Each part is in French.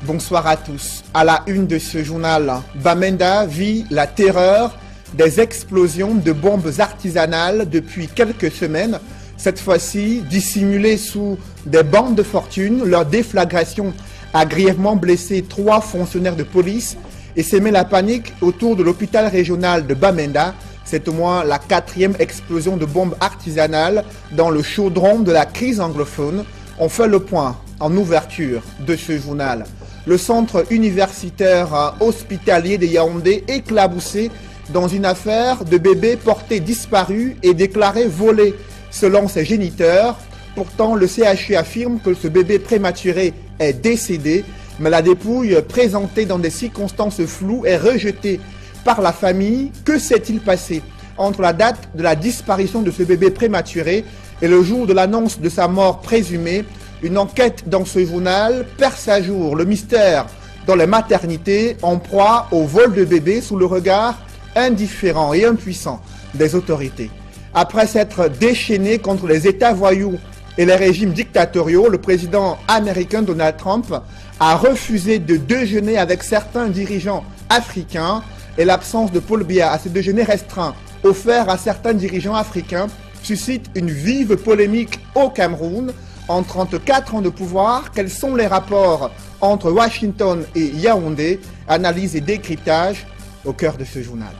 Bonsoir à tous. À la une de ce journal, Bamenda vit la terreur des explosions de bombes artisanales depuis quelques semaines. Cette fois-ci, dissimulées sous des bandes de fortune, leur déflagration a grièvement blessé 3 fonctionnaires de police et sémé la panique autour de l'hôpital régional de Bamenda. C'est au moins la 4e explosion de bombes artisanales dans le chaudron de la crise anglophone. On fait le point en ouverture de ce journal. Le centre universitaire hospitalier de Yaoundé éclaboussé dans une affaire de bébé porté disparu et déclaré volé selon ses géniteurs. Pourtant, le CHU affirme que ce bébé prématuré est décédé, mais la dépouille présentée dans des circonstances floues est rejetée par la famille. Que s'est-il passé entre la date de la disparition de ce bébé prématuré et le jour de l'annonce de sa mort présumée? Une enquête dans ce journal perce à jour le mystère dans les maternités en proie au vol de bébés sous le regard indifférent et impuissant des autorités. Après s'être déchaîné contre les États voyous et les régimes dictatoriaux, le président américain Donald Trump a refusé de déjeuner avec certains dirigeants africains et l'absence de Paul Biya à ce déjeuner restreint offert à certains dirigeants africains suscite une vive polémique au Cameroun. En 34 ans de pouvoir, quels sont les rapports entre Washington et Yaoundé? Analyse et décryptage au cœur de ce journal.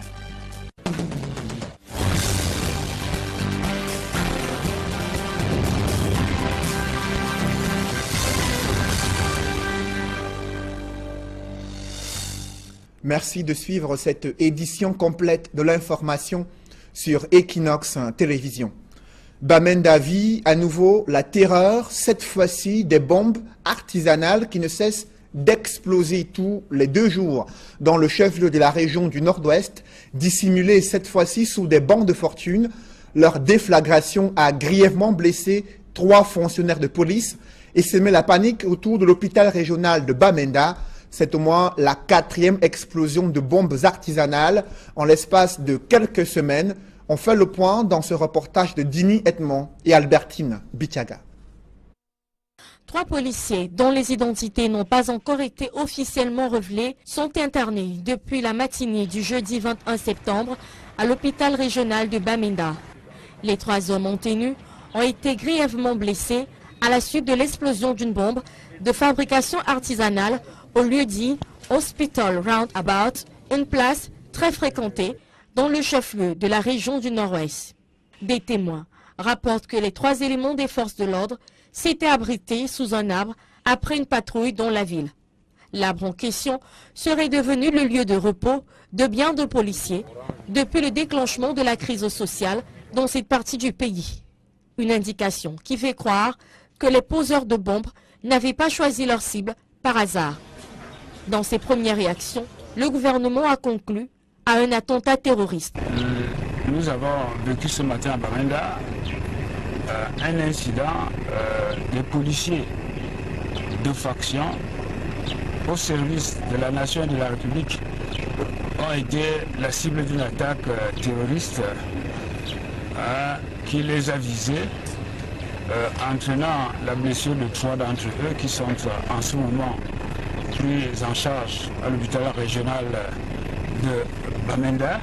Merci de suivre cette édition complète de l'information sur Equinox Télévision. Bamenda vit à nouveau la terreur, cette fois-ci des bombes artisanales qui ne cessent d'exploser tous les 2 jours dans le chef-lieu de la région du Nord-Ouest, dissimulées cette fois-ci sous des bancs de fortune. Leur déflagration a grièvement blessé 3 fonctionnaires de police et sémé la panique autour de l'hôpital régional de Bamenda. C'est au moins la 4e explosion de bombes artisanales en l'espace de quelques semaines. On fait le point dans ce reportage de Dini Edmond et Albertine Bitiaga. 3 policiers, dont les identités n'ont pas encore été officiellement révélées, sont internés depuis la matinée du jeudi 21 septembre à l'hôpital régional de Bamenda. Les 3 hommes en tenue ont été grièvement blessés à la suite de l'explosion d'une bombe de fabrication artisanale au lieu-dit Hospital Roundabout, une place très fréquentée dans le chef-lieu de la région du Nord-Ouest. Des témoins rapportent que les 3 éléments des forces de l'ordre s'étaient abrités sous un arbre après une patrouille dans la ville. L'arbre en question serait devenu le lieu de repos de bien de policiers depuis le déclenchement de la crise sociale dans cette partie du pays. Une indication qui fait croire que les poseurs de bombes n'avaient pas choisi leur cible par hasard. Dans ses premières réactions, le gouvernement a conclu à un attentat terroriste. Nous avons vécu ce matin à Bamenda un incident des policiers de faction au service de la nation et de la République ont été la cible d'une attaque terroriste qui les a visés, entraînant la blessure de 3 d'entre eux qui sont en ce moment pris en charge à l'hôpital régional de Bamenda.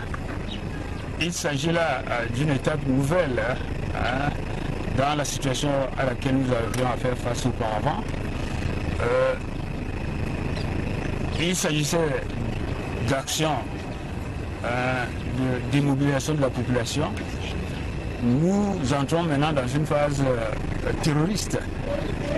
Il s'agit là d'une étape nouvelle dans la situation à laquelle nous avions à faire face auparavant. Il s'agissait d'actions de démobilisation de la population. Nous entrons maintenant dans une phase terroriste.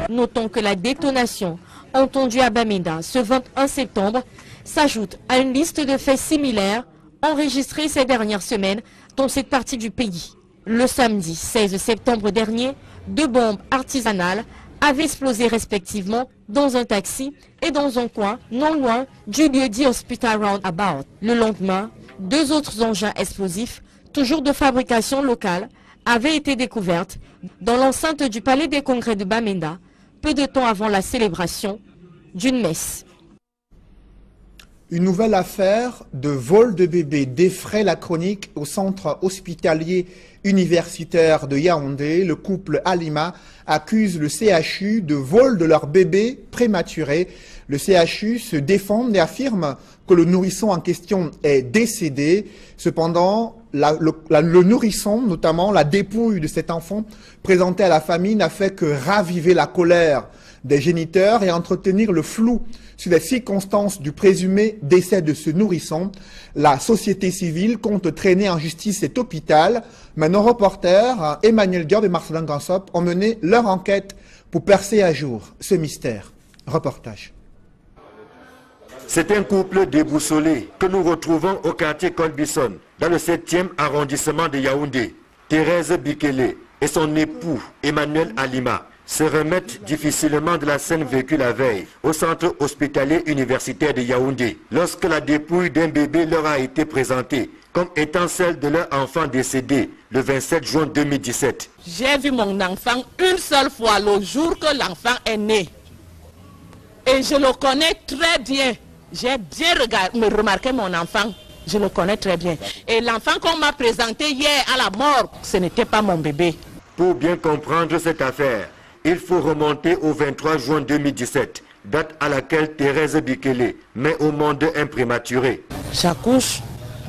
Notons que la détonation entendue à Bamenda ce 21 septembre s'ajoute à une liste de faits similaires enregistrés ces dernières semaines dans cette partie du pays. Le samedi 16 septembre dernier, 2 bombes artisanales avaient explosé respectivement dans un taxi et dans un coin non loin du lieu-dit Hospital Roundabout. Le lendemain, 2 autres engins explosifs, toujours de fabrication locale, avaient été découvertes dans l'enceinte du Palais des Congrès de Bamenda, peu de temps avant la célébration d'une messe. Une nouvelle affaire de vol de bébés défraie la chronique au centre hospitalier universitaire de Yaoundé. Le couple Alima accuse le CHU de vol de leur bébé prématuré. Le CHU se défend et affirme que le nourrisson en question est décédé. Cependant, le nourrisson, notamment la dépouille de cet enfant présenté à la famille, n'a fait que raviver la colère des géniteurs et entretenir le flou sur les circonstances du présumé décès de ce nourrisson. La société civile compte traîner en justice cet hôpital, mais nos reporters, Emmanuel Diop et Marcelin Gansop, ont mené leur enquête pour percer à jour ce mystère. Reportage. C'est un couple déboussolé que nous retrouvons au quartier Colbison, dans le 7e arrondissement de Yaoundé. Thérèse Bikele et son époux Emmanuel Alima se remettent difficilement de la scène vécue la veille au centre hospitalier universitaire de Yaoundé, lorsque la dépouille d'un bébé leur a été présentée comme étant celle de leur enfant décédé le 27 juin 2017. J'ai vu mon enfant une seule fois le jour que l'enfant est né. Et je le connais très bien. J'ai bien remarqué mon enfant. Je le connais très bien. Et l'enfant qu'on m'a présenté hier à la mort, ce n'était pas mon bébé. Pour bien comprendre cette affaire, il faut remonter au 23 juin 2017, date à laquelle Thérèse Bikele met au monde un prématuré. J'accouche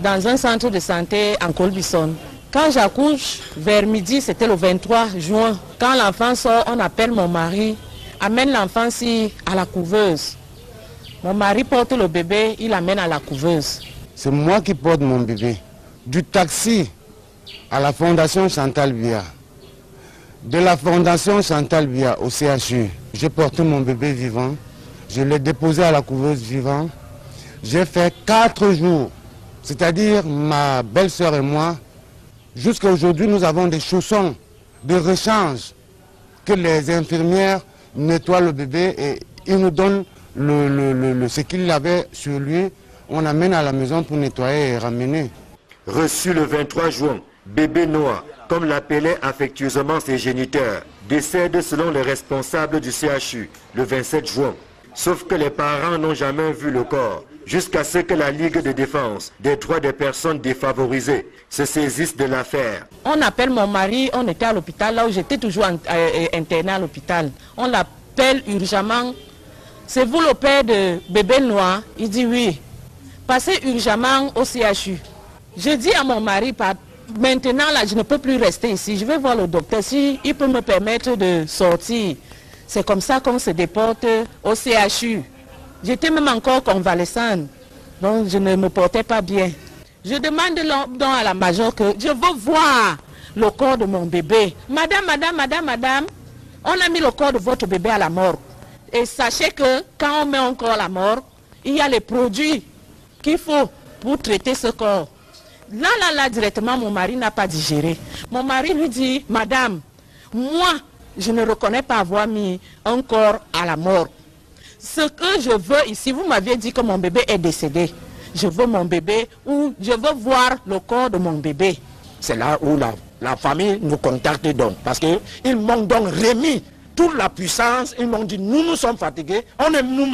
dans un centre de santé en Colbison. Quand j'accouche, vers midi, c'était le 23 juin. Quand l'enfant sort, on appelle mon mari, amène l'enfant à la couveuse. Mon mari porte le bébé, il l'amène à la couveuse. C'est moi qui porte mon bébé. Du taxi à la Fondation Chantal Biya. De la Fondation Chantal Biya au CHU. J'ai porté mon bébé vivant. Je l'ai déposé à la couveuse vivant. J'ai fait 4 jours. C'est-à-dire ma belle-sœur et moi. Jusqu'à aujourd'hui, nous avons des chaussons de rechange que les infirmières nettoient le bébé et ils nous donnent ce qu'il avait sur lui. On amène à la maison pour nettoyer et ramener. Reçu le 23 juin, bébé Noah, comme l'appelaient affectueusement ses géniteurs, décède selon les responsables du CHU le 27 juin. Sauf que les parents n'ont jamais vu le corps, jusqu'à ce que la Ligue de défense des droits des personnes défavorisées se saisisse de l'affaire. On appelle mon mari, on était à l'hôpital, là où j'étais toujours interné à l'hôpital. On l'appelle urgemment. C'est vous le père de bébé Noah? Il dit oui. Passez urgemment au CHU. Je dis à mon mari, maintenant là, je ne peux plus rester ici. Je vais voir le docteur si il peut me permettre de sortir. C'est comme ça qu'on se déporte au CHU. J'étais même encore convalescente, donc je ne me portais pas bien. Je demande donc à la major que je veux voir le corps de mon bébé. Madame, on a mis le corps de votre bébé à la mort. Et sachez que quand on met un corps à la mort, il y a les produits qu'il faut pour traiter ce corps. Là, directement, mon mari n'a pas digéré. Mon mari lui dit, madame, moi, je ne reconnais pas avoir mis un corps à la mort. Ce que je veux ici, vous m'aviez dit que mon bébé est décédé. Je veux mon bébé ou je veux voir le corps de mon bébé. C'est là où la famille nous contacte donc. Parce qu'ils m'ont donc remis toute la puissance. Ils m'ont dit, nous sommes fatigués. On nous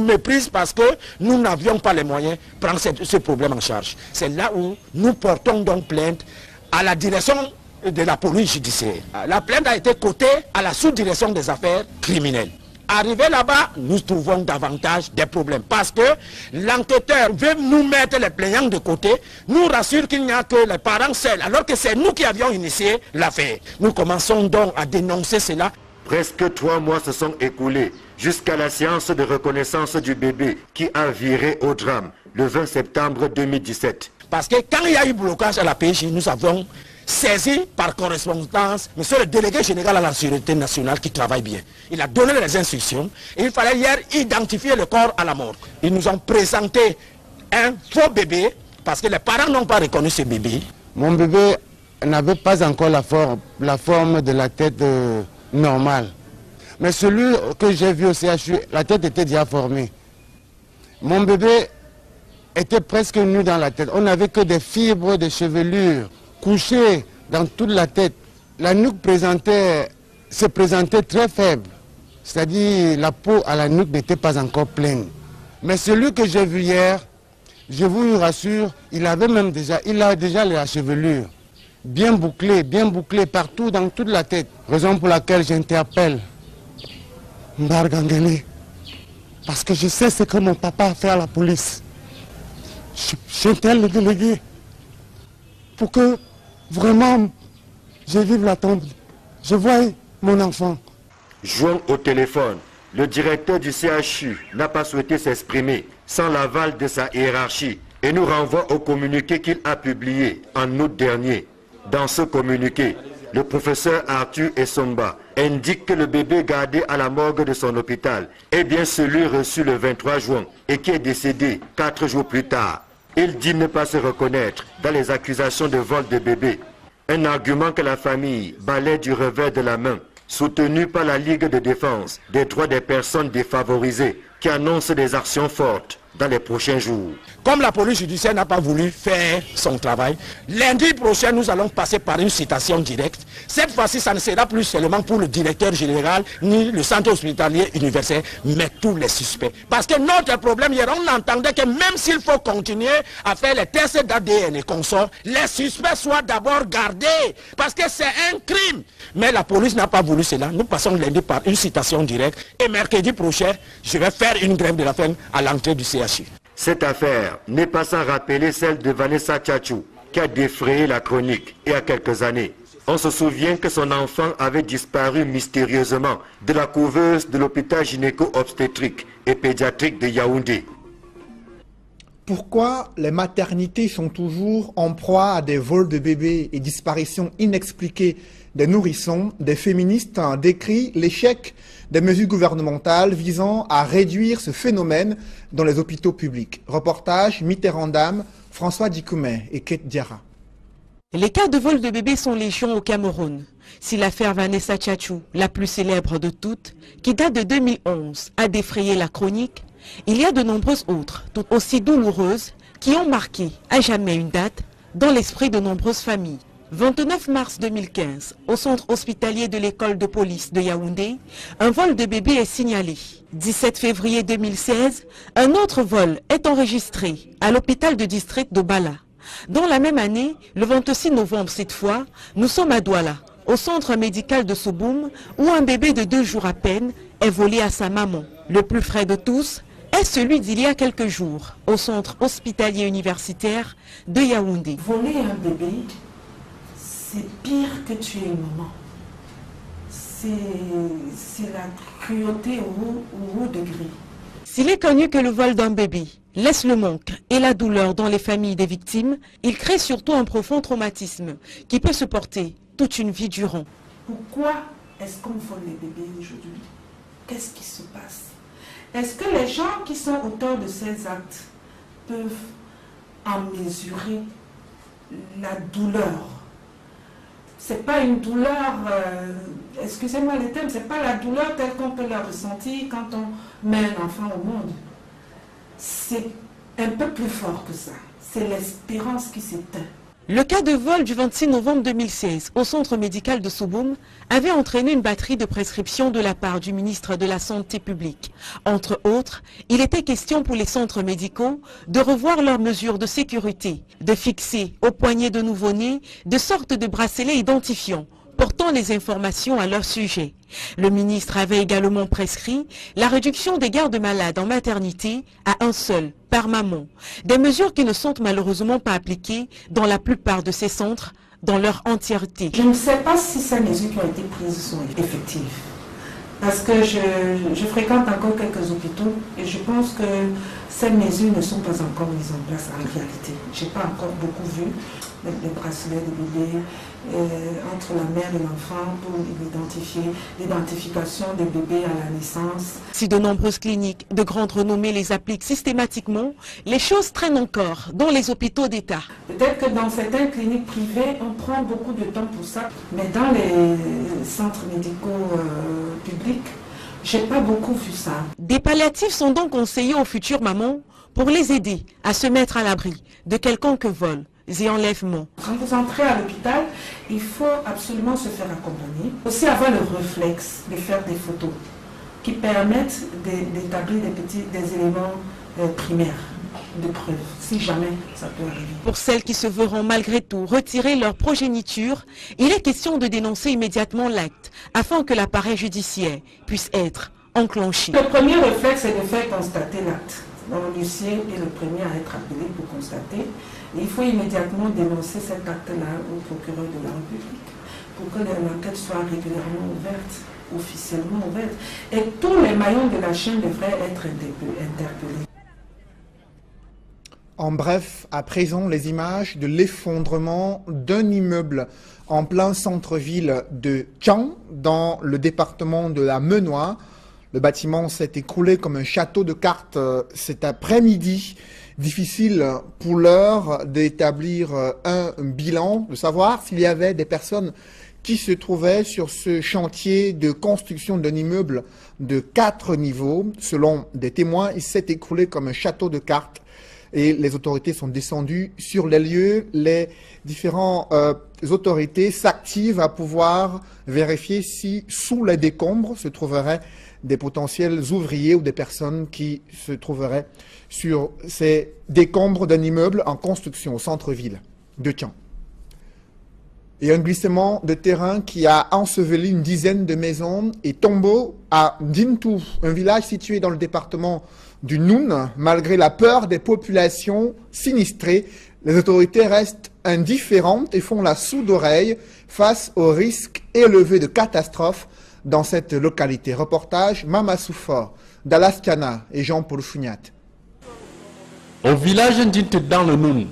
méprise parce que nous n'avions pas les moyens de prendre ce problème en charge. C'est là où nous portons donc plainte à la direction de la police judiciaire. La plainte a été cotée à la sous-direction des affaires criminelles. Arrivé là-bas, nous trouvons davantage des problèmes parce que l'enquêteur veut nous mettre les plaignants de côté, nous rassure qu'il n'y a que les parents seuls, alors que c'est nous qui avions initié l'affaire. Nous commençons donc à dénoncer cela. Presque 3 mois se sont écoulés jusqu'à la séance de reconnaissance du bébé qui a viré au drame le 20 septembre 2017. Parce que quand il y a eu blocage à la PJ, nous avons saisi par correspondance monsieur le délégué général à la sécurité nationale qui travaille bien. Il a donné les instructions et il fallait hier identifier le corps à la mort. Ils nous ont présenté un faux bébé parce que les parents n'ont pas reconnu ce bébé. Mon bébé n'avait pas encore la forme de la tête normale. Mais celui que j'ai vu au CHU, la tête était déjà formée. Mon bébé était presque nu dans la tête. On n'avait que des fibres de chevelure couchées dans toute la tête. La nuque se présentait très faible. C'est-à-dire la peau à la nuque n'était pas encore pleine. Mais celui que j'ai vu hier, je vous rassure, il a déjà la chevelure bien bouclée partout dans toute la tête. Raison pour laquelle j'interpelle Mbargangele Parce que je sais ce que mon papa a fait à la police. J'interpelle le délégué pour que vraiment je vive l'attente. Je vois mon enfant. Joint au téléphone, le directeur du CHU n'a pas souhaité s'exprimer sans l'aval de sa hiérarchie et nous renvoie au communiqué qu'il a publié en août dernier. Dans ce communiqué, le professeur Arthur Essomba indique que le bébé gardé à la morgue de son hôpital est bien celui reçu le 23 juin et qui est décédé 4 jours plus tard. Il dit ne pas se reconnaître dans les accusations de vol de bébé. Un argument que la famille balaie du revers de la main, soutenu par la Ligue de défense des droits des personnes défavorisées qui annonce des actions fortes dans les prochains jours. Comme la police judiciaire n'a pas voulu faire son travail, lundi prochain, nous allons passer par une citation directe. Cette fois-ci, ça ne sera plus seulement pour le directeur général, ni le centre hospitalier universel, mais tous les suspects. Parce que notre problème hier, on entendait que même s'il faut continuer à faire les tests d'ADN et consorts, les suspects soient d'abord gardés, parce que c'est un crime. Mais la police n'a pas voulu cela. Nous passons lundi par une citation directe. Et mercredi prochain, je vais faire une grève de la faim à l'entrée du CHU. Cette affaire n'est pas sans rappeler celle de Vanessa Tchatchou, qui a défrayé la chronique il y a quelques années. On se souvient que son enfant avait disparu mystérieusement de la couveuse de l'hôpital gynéco-obstétrique et pédiatrique de Yaoundé. Pourquoi les maternités sont toujours en proie à des vols de bébés et disparitions inexpliquées des nourrissons? Des féministes décrient l'échec des mesures gouvernementales visant à réduire ce phénomène dans les hôpitaux publics. Reportage Mitterrandam, François Dikoumé et Kate Diarra. Les cas de vol de bébés sont légion au Cameroun. Si l'affaire Vanessa Tchatchou, la plus célèbre de toutes, qui date de 2011, a défrayé la chronique, il y a de nombreuses autres, tout aussi douloureuses, qui ont marqué à jamais une date dans l'esprit de nombreuses familles. 29 mars 2015, au centre hospitalier de l'école de police de Yaoundé, un vol de bébé est signalé. 17 février 2016, un autre vol est enregistré à l'hôpital de district de Bala. Dans la même année, le 26 novembre cette fois, nous sommes à Douala, au centre médical de Souboum, où un bébé de 2 jours à peine est volé à sa maman. Le plus frais de tous est celui d'il y a quelques jours, au centre hospitalier universitaire de Yaoundé. Voler un bébé, c'est pire que tuer une maman. C'est la cruauté au haut degré. S'il est connu que le vol d'un bébé laisse le manque et la douleur dans les familles des victimes, il crée surtout un profond traumatisme qui peut se porter toute une vie durant. Pourquoi est-ce qu'on vole les bébés aujourd'hui? Qu'est-ce qui se passe? Est-ce que les gens qui sont auteurs de ces actes peuvent en mesurer la douleur? C'est pas une douleur, excusez-moi le terme, c'est pas la douleur telle qu'on peut la ressentir quand on met un enfant au monde. C'est un peu plus fort que ça. C'est l'espérance qui s'éteint. Le cas de vol du 26 novembre 2016 au centre médical de Souboum avait entraîné une batterie de prescriptions de la part du ministre de la Santé publique. Entre autres, il était question pour les centres médicaux de revoir leurs mesures de sécurité, de fixer au poignet de nouveau-nés de sortes de bracelets identifiants portant les informations à leur sujet. Le ministre avait également prescrit la réduction des gardes malades en maternité à un seul par maman. Des mesures qui ne sont malheureusement pas appliquées dans la plupart de ces centres dans leur entièreté. Je ne sais pas si ces mesures qui ont été prises sont effectives. Parce que je fréquente encore quelques hôpitaux et je pense que ces mesures ne sont pas encore mises en place en réalité. Je n'ai pas encore beaucoup vu les bracelets de bébés entre la mère et l'enfant pour l'identification des bébés à la naissance. Si de nombreuses cliniques de grande renommée les appliquent systématiquement, les choses traînent encore dans les hôpitaux d'État. Peut-être que dans certaines cliniques privées, on prend beaucoup de temps pour ça, mais dans les centres médicaux publics, je n'ai pas beaucoup vu ça. Des palliatifs sont donc conseillés aux futures mamans pour les aider à se mettre à l'abri de quelconque vol et enlèvement. Quand vous entrez à l'hôpital, il faut absolument se faire accompagner. Aussi avoir le réflexe de faire des photos qui permettent d'établir des éléments primaires de preuve, si jamais ça peut arriver. Pour celles qui se verront malgré tout retirer leur progéniture, il est question de dénoncer immédiatement l'acte afin que l'appareil judiciaire puisse être enclenchée. Le premier réflexe, c'est de faire constater l'acte. Donc l'huissier est le premier à être appelé pour constater. Et il faut immédiatement dénoncer cet acte-là au procureur de la République pour que l'enquête soit régulièrement ouverte, officiellement ouverte. Et tous les maillons de la chaîne devraient être interpellés. En bref, à présent, les images de l'effondrement d'un immeuble en plein centre-ville de Thian, dans le département de la Menoix. Le bâtiment s'est écroulé comme un château de cartes cet après-midi. Difficile pour l'heure d'établir un bilan, de savoir s'il y avait des personnes qui se trouvaient sur ce chantier de construction d'un immeuble de 4 niveaux. Selon des témoins, il s'est écroulé comme un château de cartes. Et les autorités sont descendues sur les lieux. Les différentes autorités s'activent à pouvoir vérifier si sous les décombres se trouveraient des potentiels ouvriers ou des personnes qui se trouveraient sur ces décombres d'un immeuble en construction au centre-ville de Thian. Et un glissement de terrain qui a enseveli une dizaine de maisons et tombeaux à Dintou, un village situé dans le département du Noun. Malgré la peur des populations sinistrées, les autorités restent indifférentes et font la sourde oreille face au risque élevé de catastrophes dans cette localité. Reportage Mama Soufor, d'Alaskana et Jean-Paul Fougnat. Au village d'Intit dans le Noun,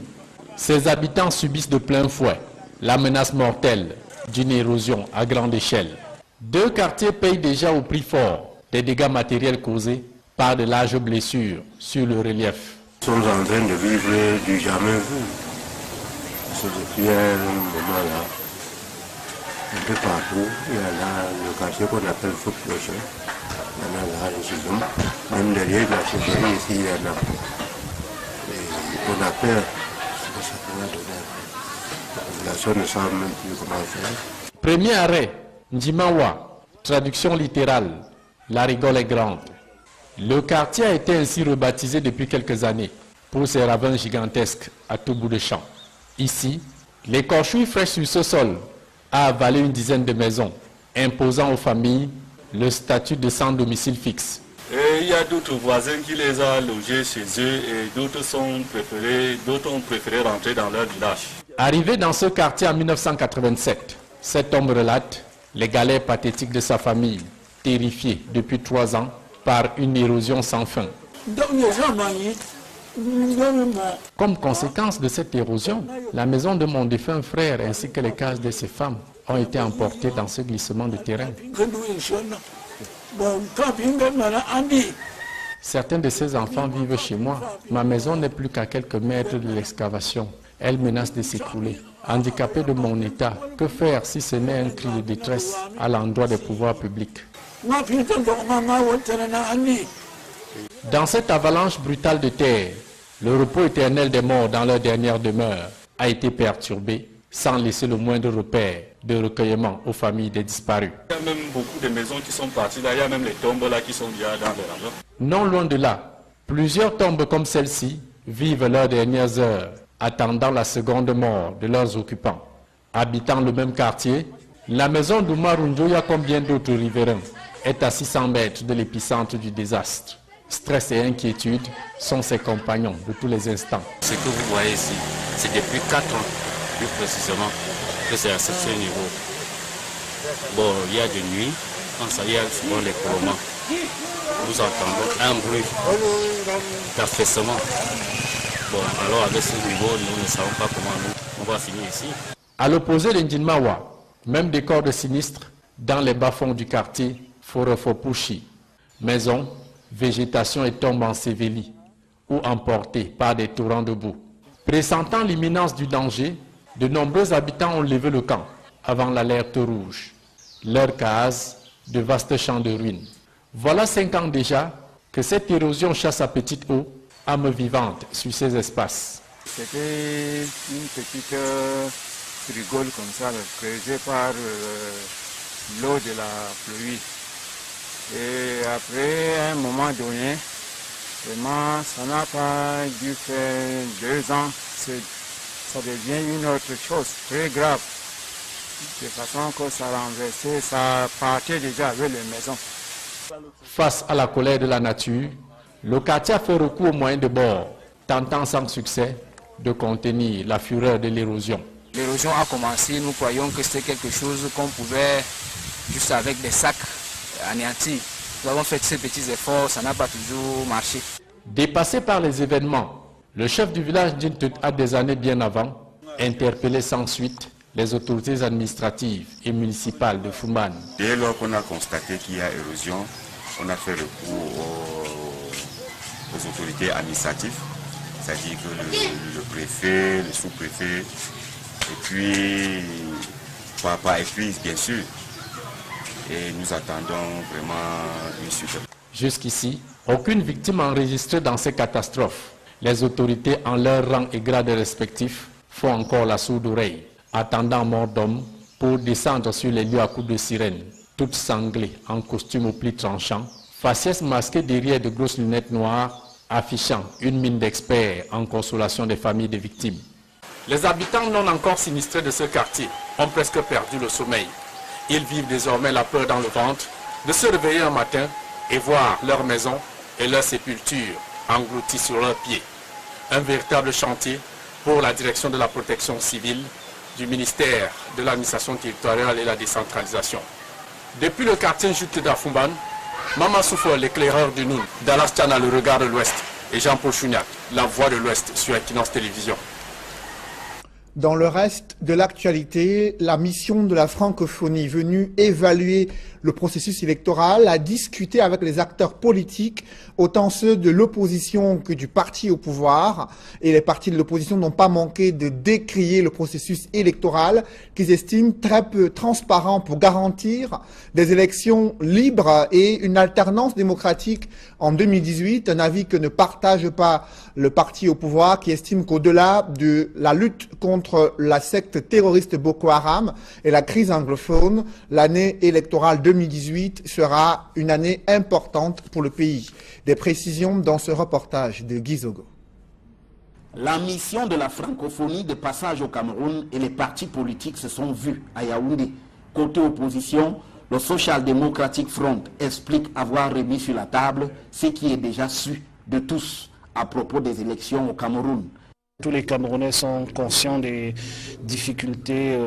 ses habitants subissent de plein fouet la menace mortelle d'une érosion à grande échelle. 2 quartiers payent déjà au prix fort des dégâts matériels causés par de larges blessures sur le relief. Nous sommes en train de vivre du jamais vu. C'est depuis un moment là, un peu partout, il y a là le quartier qu'on appelle Foot Clocher. Il y en a là, les Chizom. Même derrière la chefferie ici, il y en a. Et on a peur de ce que ça pourrait donner. La population ne savent même plus comment faire. Premier arrêt, Ndjimawa, traduction littérale, la rigole est grande. Le quartier a été ainsi rebaptisé depuis quelques années pour ses ravins gigantesques à tout bout de champ. Ici, l'écorchure fraîche sur ce sol a avalé une dizaine de maisons, imposant aux familles le statut de sans domicile fixe. Et il y a d'autres voisins qui les ont logés chez eux et d'autres ont préféré rentrer dans leur village. Arrivé dans ce quartier en 1987, cet homme relate les galères pathétiques de sa famille, terrifiée depuis 3 ans par une érosion sans fin. Comme conséquence de cette érosion, la maison de mon défunt frère ainsi que les cases de ses femmes ont été emportées dans ce glissement de terrain. Certains de ces enfants vivent chez moi. Ma maison n'est plus qu'à quelques mètres de l'excavation. Elle menace de s'écrouler. Handicapé de mon état, que faire si ce n'est un cri de détresse à l'endroit des pouvoirs publics? Dans cette avalanche brutale de terre, le repos éternel des morts dans leur dernière demeure a été perturbé sans laisser le moindre repère de recueillement aux familles des disparus. Il y a même beaucoup de maisons qui sont parties là, il y a même les tombes là qui sont déjà dans les ravins. Non loin de là, plusieurs tombes comme celle-ci vivent leurs dernières heures, attendant la seconde mort de leurs occupants. Habitant le même quartier, la maison d'Oumar Njoya, comme bien d'autres riverains, est à 600 mètres de l'épicentre du désastre. Stress et inquiétude sont ses compagnons de tous les instants. Ce que vous voyez ici, c'est depuis 4 ans, plus précisément, que c'est à ce niveau. Bon, il y a de nuit, quand ça y est, souvent les colomans, nous entendons un bruit d'affaissement. Bon, alors avec ce niveau, nous ne savons pas comment on va finir ici. À l'opposé de Ndjimawa, même décor de sinistre, dans les bas-fonds du quartier Forofopushi, maisons, végétation et tombes ensevelies ou emportées par des torrents de boue. Pressentant l'imminence du danger, de nombreux habitants ont levé le camp avant l'alerte rouge. Leurs cases, de vastes champs de ruines. Voilà 5 ans déjà que cette érosion chasse à petite eau, âme vivante sur ces espaces. C'était une petite rigole comme ça, creusée par l'eau de la pluie. Et après, à un moment donné, vraiment, ça n'a pas dû faire 2 ans. Ça devient une autre chose très grave. De façon que ça renversait, ça partait déjà avec les maisons. Face à la colère de la nature, le quartier a fait recours aux moyens de bord, tentant sans succès de contenir la fureur de l'érosion. L'érosion a commencé, nous croyons que c'était quelque chose qu'on pouvait, juste avec des sacs, anéantir. Nous avons fait ces petits efforts, ça n'a pas toujours marché. Dépassé par les événements, le chef du village d'Intut a des années bien avant interpellé sans suite les autorités administratives et municipales de Fumban. Dès lors qu'on a constaté qu'il y a érosion, on a fait recours aux autorités administratives, c'est-à-dire que le préfet, le sous-préfet, et puis bien sûr. Et nous attendons vraiment une suite. Jusqu'ici, aucune victime enregistrée dans ces catastrophes. Les autorités en leur rang et grade respectifs font encore la sourde oreille, attendant mort d'homme pour descendre sur les lieux à coups de sirène, toutes sanglées en costume aux plis tranchants, faciès masqués derrière de grosses lunettes noires, affichant une mine d'experts en consolation des familles des victimes. Les habitants non encore sinistrés de ce quartier ont presque perdu le sommeil. Ils vivent désormais la peur dans le ventre de se réveiller un matin et voir leur maison et leur sépulture englouties sur leurs pieds. Un véritable chantier pour la direction de la protection civile du ministère de l'administration territoriale et la décentralisation. Depuis le quartier Jute d'Afumban, Mama Soufo, l'éclaireur du Noun, Dallas Tiana, le regard de l'Ouest, et Jean-Paul Chouniac, la voix de l'Ouest sur Equinox Télévision. Dans le reste de l'actualité, la mission de la francophonie venue évaluer le processus électoral a discuté avec les acteurs politiques, autant ceux de l'opposition que du parti au pouvoir. Et les partis de l'opposition n'ont pas manqué de décrier le processus électoral qu'ils estiment très peu transparent pour garantir des élections libres et une alternance démocratique en 2018. Un avis que ne partage pas le parti au pouvoir qui estime qu'au-delà de la lutte contre la secte terroriste Boko Haram et la crise anglophone, l'année électorale 2018 sera une année importante pour le pays. Des précisions dans ce reportage de Guy Zogo. La mission de la francophonie de passage au Cameroun et les partis politiques se sont vus à Yaoundé. Côté opposition, le Social Democratic Front explique avoir remis sur la table ce qui est déjà su de tous à propos des élections au Cameroun. Tous les Camerounais sont conscients des difficultés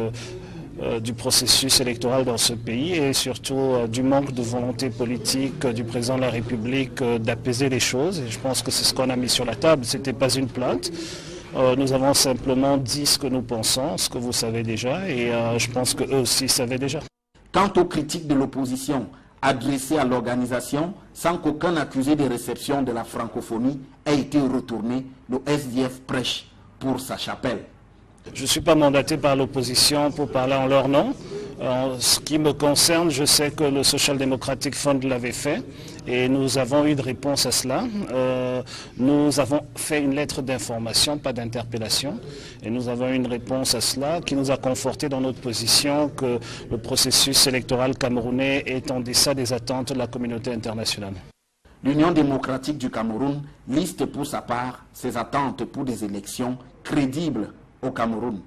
du processus électoral dans ce pays et surtout du manque de volonté politique du président de la République d'apaiser les choses. Et je pense que c'est ce qu'on a mis sur la table. Ce n'était pas une plainte. Nous avons simplement dit ce que nous pensons, ce que vous savez déjà, et je pense qu'eux aussi savaient déjà. Quant aux critiques de l'opposition adressées à l'organisation, sans qu'aucun accusé de réception de la francophonie ait été retourné, le SDF prêche pour sa chapelle. Je ne suis pas mandaté par l'opposition pour parler en leur nom. En ce qui me concerne, je sais que le Social Democratic Fund l'avait fait et nous avons eu de réponse à cela. Nous avons fait une lettre d'information, pas d'interpellation, et nous avons eu une réponse à cela qui nous a conforté dans notre position que le processus électoral camerounais est en deçà des attentes de la communauté internationale. L'Union démocratique du Cameroun liste pour sa part ses attentes pour des élections crédibles au Cameroun.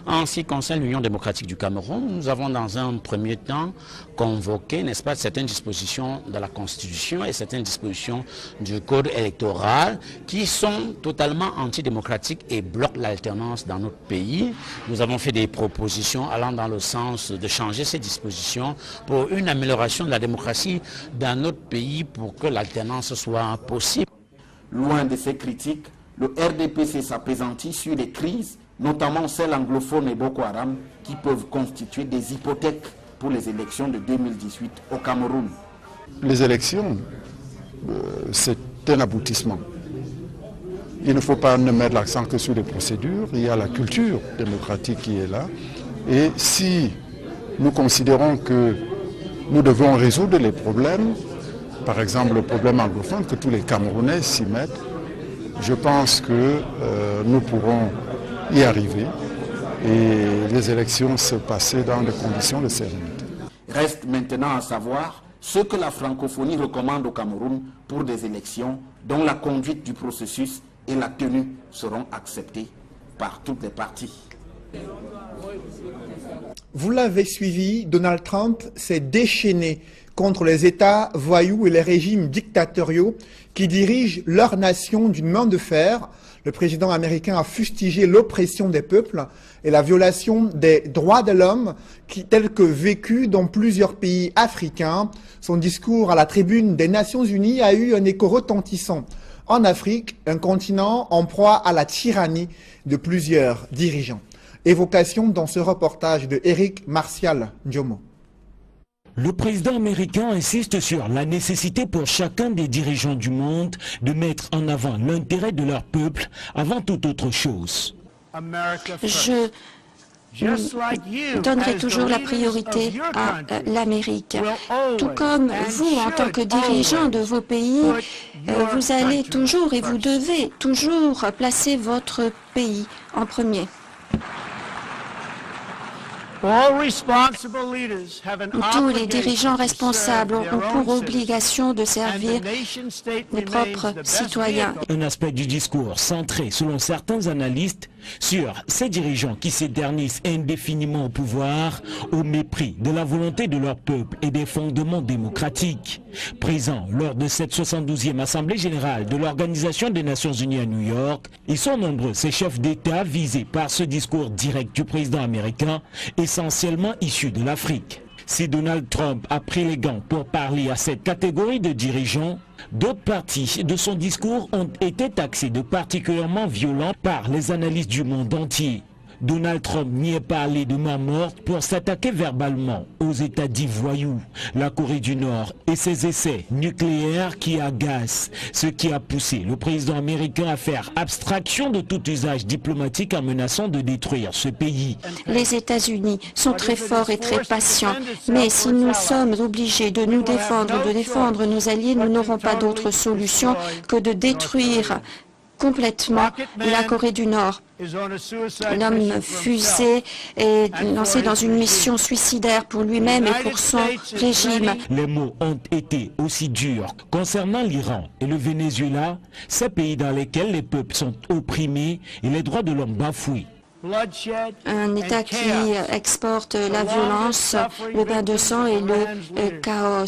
En ce qui concerne l'Union démocratique du Cameroun, nous avons dans un premier temps convoqué, n'est-ce pas, certaines dispositions de la Constitution et certaines dispositions du Code électoral qui sont totalement antidémocratiques et bloquent l'alternance dans notre pays. Nous avons fait des propositions allant dans le sens de changer ces dispositions pour une amélioration de la démocratie dans notre pays pour que l'alternance soit possible. Loin de ces critiques, le RDPC s'appesantit sur les crises, notamment celles anglophones et Boko Haram, qui peuvent constituer des hypothèques pour les élections de 2018 au Cameroun. Les élections, c'est un aboutissement. Il ne faut pas ne mettre l'accent que sur les procédures, il y a la culture démocratique qui est là. Et si nous considérons que nous devons résoudre les problèmes, par exemple le problème anglophone, que tous les Camerounais s'y mettent, je pense que nous pourrons y arriver et les élections se passer dans des conditions de sérénité. Reste maintenant à savoir ce que la francophonie recommande au Cameroun pour des élections dont la conduite du processus et la tenue seront acceptées par toutes les parties. Vous l'avez suivi, Donald Trump s'est déchaîné contre les États voyous et les régimes dictatoriaux qui dirigent leur nation d'une main de fer. Le président américain a fustigé l'oppression des peuples et la violation des droits de l'homme tels que vécus dans plusieurs pays africains. Son discours à la tribune des Nations Unies a eu un écho retentissant en Afrique, un continent en proie à la tyrannie de plusieurs dirigeants. Évocation dans ce reportage de Eric Martial Ndiomo. Le président américain insiste sur la nécessité pour chacun des dirigeants du monde de mettre en avant l'intérêt de leur peuple avant toute autre chose. Je donnerai toujours la priorité à l'Amérique. Tout comme vous, en tant que dirigeant de vos pays, vous allez toujours et vous devez toujours placer votre pays en premier. Tous les dirigeants responsables ont pour obligation de servir les propres citoyens. Un aspect du discours centré, selon certains analystes, sur ces dirigeants qui s'éternisent indéfiniment au pouvoir, au mépris de la volonté de leur peuple et des fondements démocratiques. Présents lors de cette 72e Assemblée générale de l'Organisation des Nations Unies à New York, ils sont nombreux ces chefs d'État visés par ce discours direct du président américain, essentiellement issu de l'Afrique. Si Donald Trump a pris les gants pour parler à cette catégorie de dirigeants, d'autres parties de son discours ont été taxées de particulièrement violents par les analystes du monde entier. Donald Trump n'y est parlé de main morte pour s'attaquer verbalement aux États dits voyous, la Corée du Nord et ses essais nucléaires qui agacent, ce qui a poussé le président américain à faire abstraction de tout usage diplomatique en menaçant de détruire ce pays. Les États-Unis sont très forts et très patients, mais si nous sommes obligés de nous défendre, de défendre nos alliés, nous n'aurons pas d'autre solution que de détruire complètement la Corée du Nord. L'homme fusée est lancé dans une mission suicidaire pour lui-même et pour son régime. Les mots ont été aussi durs concernant l'Iran et le Venezuela, ces pays dans lesquels les peuples sont opprimés et les droits de l'homme bafoués. Un État qui exporte la violence, le bain de sang et le chaos.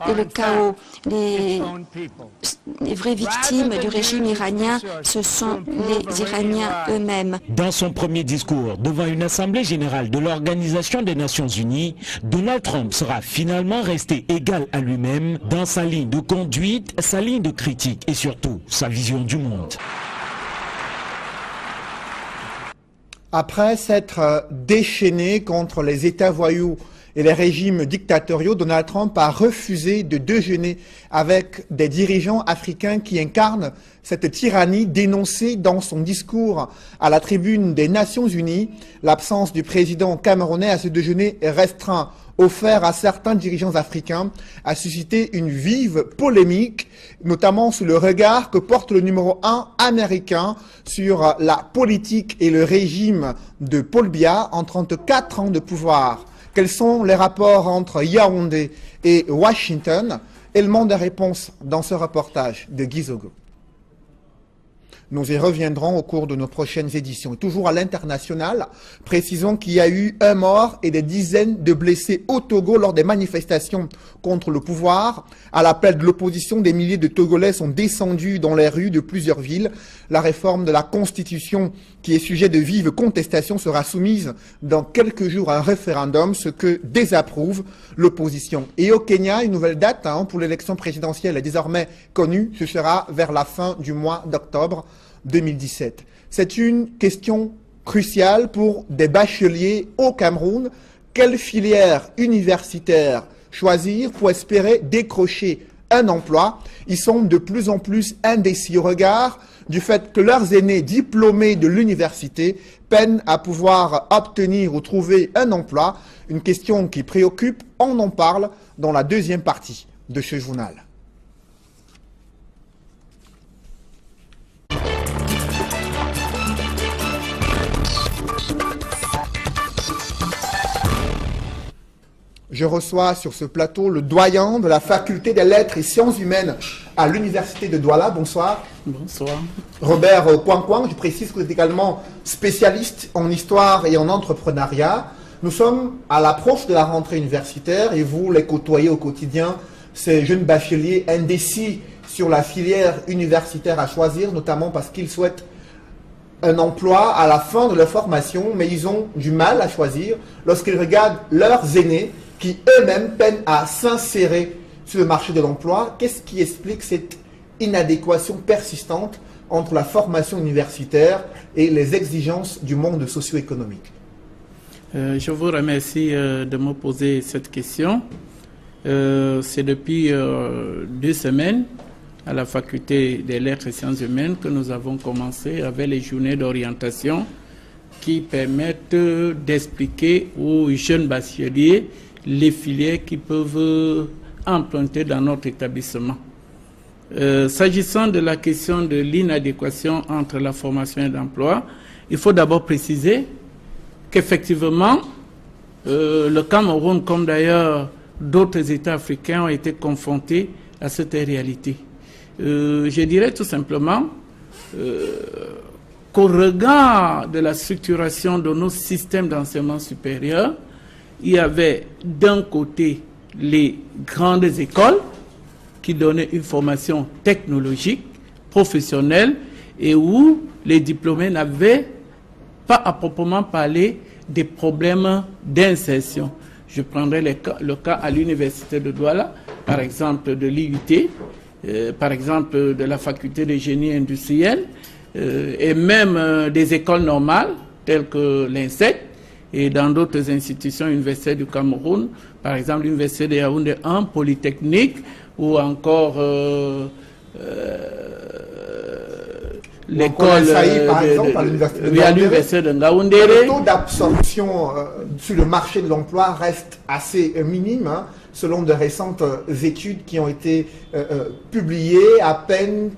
Et le chaos. Les vraies victimes du régime iranien, ce sont les Iraniens eux-mêmes. Dans son premier discours devant une assemblée générale de l'Organisation des Nations Unies, Donald Trump sera finalement resté égal à lui-même dans sa ligne de conduite, sa ligne de critique et surtout sa vision du monde. Après s'être déchaîné contre les États voyous et les régimes dictatoriaux, Donald Trump a refusé de déjeuner avec des dirigeants africains qui incarnent cette tyrannie dénoncée dans son discours à la tribune des Nations Unies. L'absence du président camerounais à ce déjeuner restreint offert à certains dirigeants africains a suscité une vive polémique, notamment sous le regard que porte le numéro 1 américain sur la politique et le régime de Paul Biya en 34 ans de pouvoir. Quels sont les rapports entre Yaoundé et Washington? Élément de réponse dans ce reportage de Guy Zogo. Nous y reviendrons au cours de nos prochaines éditions. Et toujours à l'international, précisons qu'il y a eu un mort et des dizaines de blessés au Togo lors des manifestations contre le pouvoir. À l'appel de l'opposition, des milliers de Togolais sont descendus dans les rues de plusieurs villes. La réforme de la Constitution, qui est sujet de vive contestation, sera soumise dans quelques jours à un référendum, ce que désapprouve l'opposition. Et au Kenya, une nouvelle date pour l'élection présidentielle est désormais connue. Ce sera vers la fin du mois d'octobre 2017. C'est une question cruciale pour des bacheliers au Cameroun. Quelle filière universitaire choisir pour espérer décrocher un emploi? Ils sont de plus en plus indécis au regard du fait que leurs aînés diplômés de l'université peinent à pouvoir obtenir ou trouver un emploi. Une question qui préoccupe, on en parle dans la deuxième partie de ce journal. Je reçois sur ce plateau le doyen de la faculté des lettres et sciences humaines à l'université de Douala. Bonsoir. Bonsoir. Robert Kouankouang, je précise que vous êtes également spécialiste en histoire et en entrepreneuriat. Nous sommes à l'approche de la rentrée universitaire et vous les côtoyez au quotidien, ces jeunes bacheliers indécis sur la filière universitaire à choisir, notamment parce qu'ils souhaitent un emploi à la fin de leur formation, mais ils ont du mal à choisir lorsqu'ils regardent leurs aînés qui eux-mêmes peinent à s'insérer sur le marché de l'emploi. Qu'est-ce qui explique cette inadéquation persistante entre la formation universitaire et les exigences du monde socio-économique? Je vous remercie de me poser cette question. C'est depuis 2 semaines à la faculté des lettres et sciences humaines que nous avons commencé avec les journées d'orientation qui permettent d'expliquer aux jeunes bacheliers les filières qui peuvent emprunter dans notre établissement. S'agissant de la question de l'inadéquation entre la formation et l'emploi, il faut d'abord préciser qu'effectivement, le Cameroun, comme d'ailleurs d'autres États africains, ont été confrontés à cette réalité. Je dirais tout simplement qu'au regard de la structuration de nos systèmes d'enseignement supérieur, il y avait d'un côté les grandes écoles qui donnaient une formation technologique, professionnelle, et où les diplômés n'avaient pas à proprement parler des problèmes d'insertion. Je prendrai le cas à l'université de Douala, par exemple de l'IUT, par exemple de la faculté de génie industriel, et même des écoles normales, telles que l'INSEC, et dans d'autres institutions universitaires du Cameroun, par exemple l'université de Yaoundé 1, Polytechnique, ou encore l'école à l'université de Ngaoundéré. Le taux d'absorption sur le marché de l'emploi reste assez minime, hein, selon de récentes études qui ont été publiées. À peine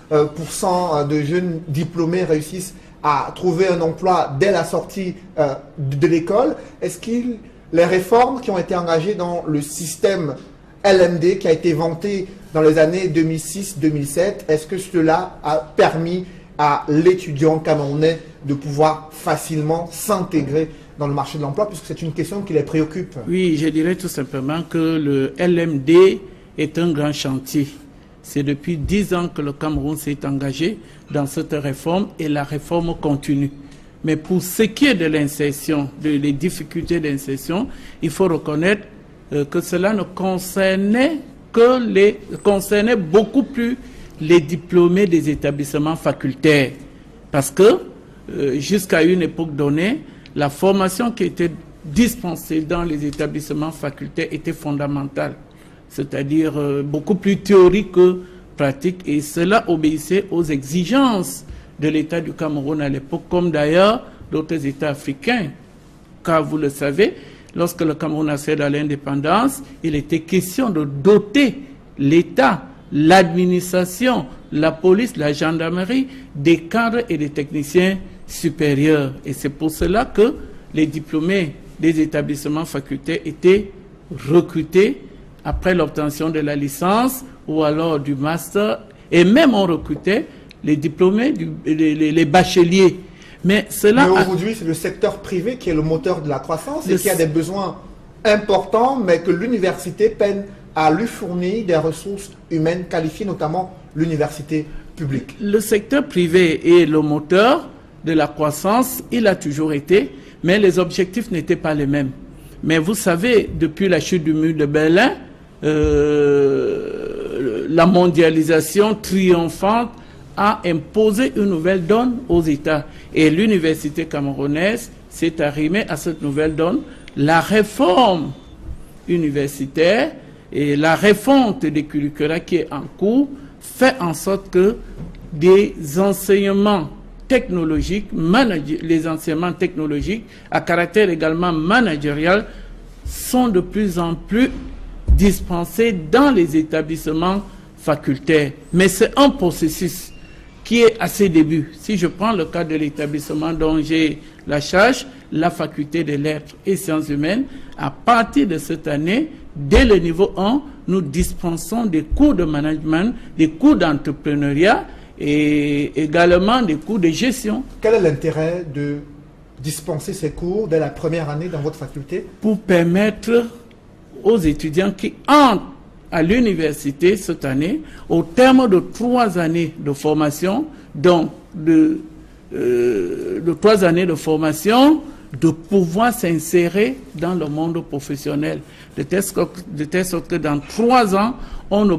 30% de jeunes diplômés réussissent à trouver un emploi dès la sortie de l'école. Est-ce que les réformes qui ont été engagées dans le système LMD qui a été vanté dans les années 2006-2007, est-ce que cela a permis à l'étudiant camerounais de pouvoir facilement s'intégrer dans le marché de l'emploi, puisque c'est une question qui les préoccupe? Oui, je dirais tout simplement que le LMD est un grand chantier. C'est depuis 10 ans que le Cameroun s'est engagé dans cette réforme et la réforme continue. Mais pour ce qui est de l'insertion, des difficultés d'insertion, il faut reconnaître que cela ne concernait concernait beaucoup plus les diplômés des établissements facultaires. Parce que jusqu'à une époque donnée, la formation qui était dispensée dans les établissements facultaires était fondamentale. C'est-à-dire beaucoup plus théorique que pratique. Et cela obéissait aux exigences de l'État du Cameroun à l'époque, comme d'ailleurs d'autres États africains. Car vous le savez, lorsque le Cameroun a cédé à l'indépendance, il était question de doter l'État, l'administration, la police, la gendarmerie, des cadres et des techniciens supérieurs. Et c'est pour cela que les diplômés des établissements facultaires étaient recrutés après l'obtention de la licence ou alors du master, et même on recrutait les diplômés, les bacheliers. Mais aujourd'hui, c'est le secteur privé qui est le moteur de la croissance et qui a des besoins importants, mais que l'université peine à lui fournir des ressources humaines qualifiées, notamment l'université publique. Le secteur privé est le moteur de la croissance, il a toujours été, mais les objectifs n'étaient pas les mêmes. Mais vous savez, depuis la chute du mur de Berlin, la mondialisation triomphante a imposé une nouvelle donne aux États. Et l'université camerounaise s'est arrimée à cette nouvelle donne. La réforme universitaire et la refonte des curricula qui est en cours fait en sorte que des enseignements technologiques, les enseignements technologiques à caractère également managérial sont de plus en plus dispensés dans les établissements facultaires. Mais c'est un processus qui est à ses débuts. Si je prends le cas de l'établissement dont j'ai la charge, la faculté des lettres et sciences humaines, à partir de cette année, dès le niveau 1, nous dispensons des cours de management, des cours d'entrepreneuriat et également des cours de gestion. Quel est l'intérêt de dispenser ces cours dès la première année dans votre faculté? Pour permettre aux étudiants qui entrent à l'université cette année, au terme de 3 années de formation, donc de 3 années de formation, de pouvoir s'insérer dans le monde professionnel, de telle sorte que dans 3 ans, on ne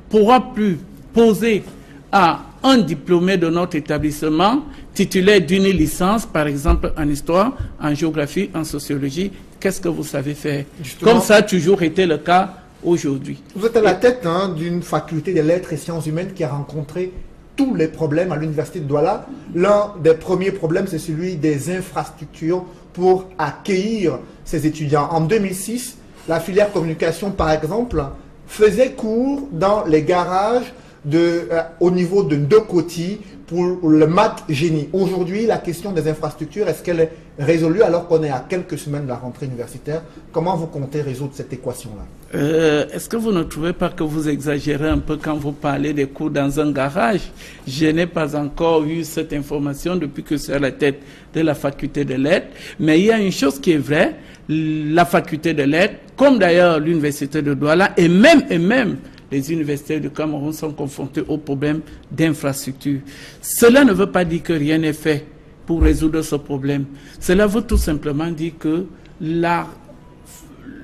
pourra plus poser à un diplômé de notre établissement titulaire d'une licence, par exemple en histoire, en géographie, en sociologie, qu'est-ce que vous savez faire? Justement, comme ça a toujours été le cas aujourd'hui. Vous êtes à la tête d'une faculté des lettres et sciences humaines qui a rencontré tous les problèmes à l'université de Douala. L'un des premiers problèmes, c'est celui des infrastructures pour accueillir ces étudiants. En 2006, la filière communication, par exemple, faisait cours dans les garages au niveau de Ndokoti pour le maths génie. Aujourd'hui, la question des infrastructures, est-ce qu'elle est résolue alors qu'on est à quelques semaines de la rentrée universitaire? Comment vous comptez résoudre cette équation-là? Est-ce que vous ne trouvez pas que vous exagérez un peu quand vous parlez des cours dans un garage? Je n'ai pas encore eu cette information depuis que je suis à la tête de la faculté de lettres. Mais il y a une chose qui est vraie, la faculté de lettres, comme d'ailleurs l'université de Douala, et même les universités du Cameroun sont confrontées aux problèmes d'infrastructure. Cela ne veut pas dire que rien n'est fait pour résoudre ce problème. Cela veut tout simplement dire que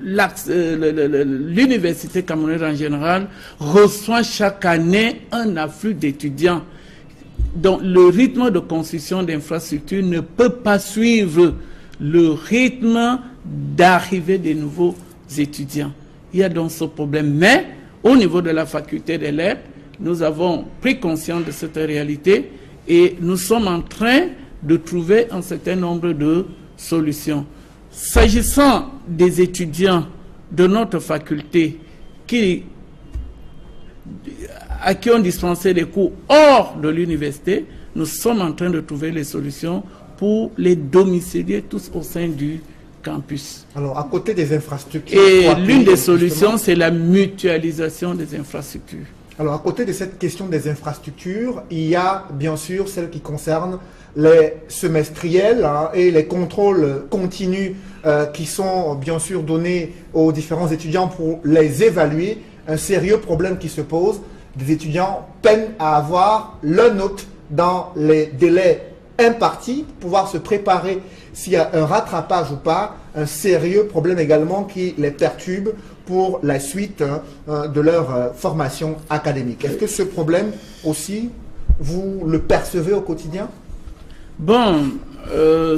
l'université camerounaise en général reçoit chaque année un afflux d'étudiants. Donc le rythme de construction d'infrastructures ne peut pas suivre le rythme d'arrivée des nouveaux étudiants. Il y a donc ce problème. Mais au niveau de la faculté des lettres, nous avons pris conscience de cette réalité et nous sommes en train de trouver un certain nombre de solutions. S'agissant des étudiants de notre faculté à qui on dispensait des cours hors de l'université, nous sommes en train de trouver les solutions pour les domicilier tous au sein du campus. Alors, à côté des infrastructures... Et l'une des solutions, c'est la mutualisation des infrastructures. Alors, à côté de cette question des infrastructures, il y a bien sûr celle qui concerne les semestriels et les contrôles continus qui sont bien sûr donnés aux différents étudiants pour les évaluer. Un sérieux problème qui se pose, des étudiants peinent à avoir leur note dans les délais impartis pour pouvoir se préparer s'il y a un rattrapage ou pas, un sérieux problème également qui les perturbe pour la suite de leur formation académique. Est-ce que ce problème aussi, vous le percevez au quotidien? Bon,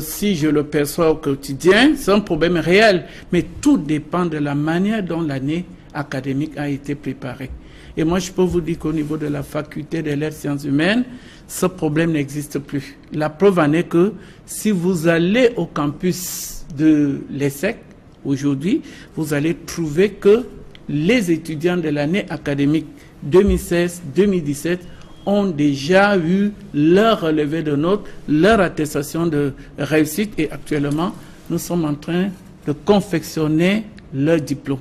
si je le perçois au quotidien, c'est un problème réel, mais tout dépend de la manière dont l'année académique a été préparée. Et moi, je peux vous dire qu'au niveau de la faculté des lettres et sciences humaines, ce problème n'existe plus. La preuve en est que si vous allez au campus de l'ESSEC aujourd'hui, vous allez trouver que les étudiants de l'année académique 2016-2017 ont déjà eu leur relevé de notes, leur attestation de réussite et actuellement, nous sommes en train de confectionner leur diplôme.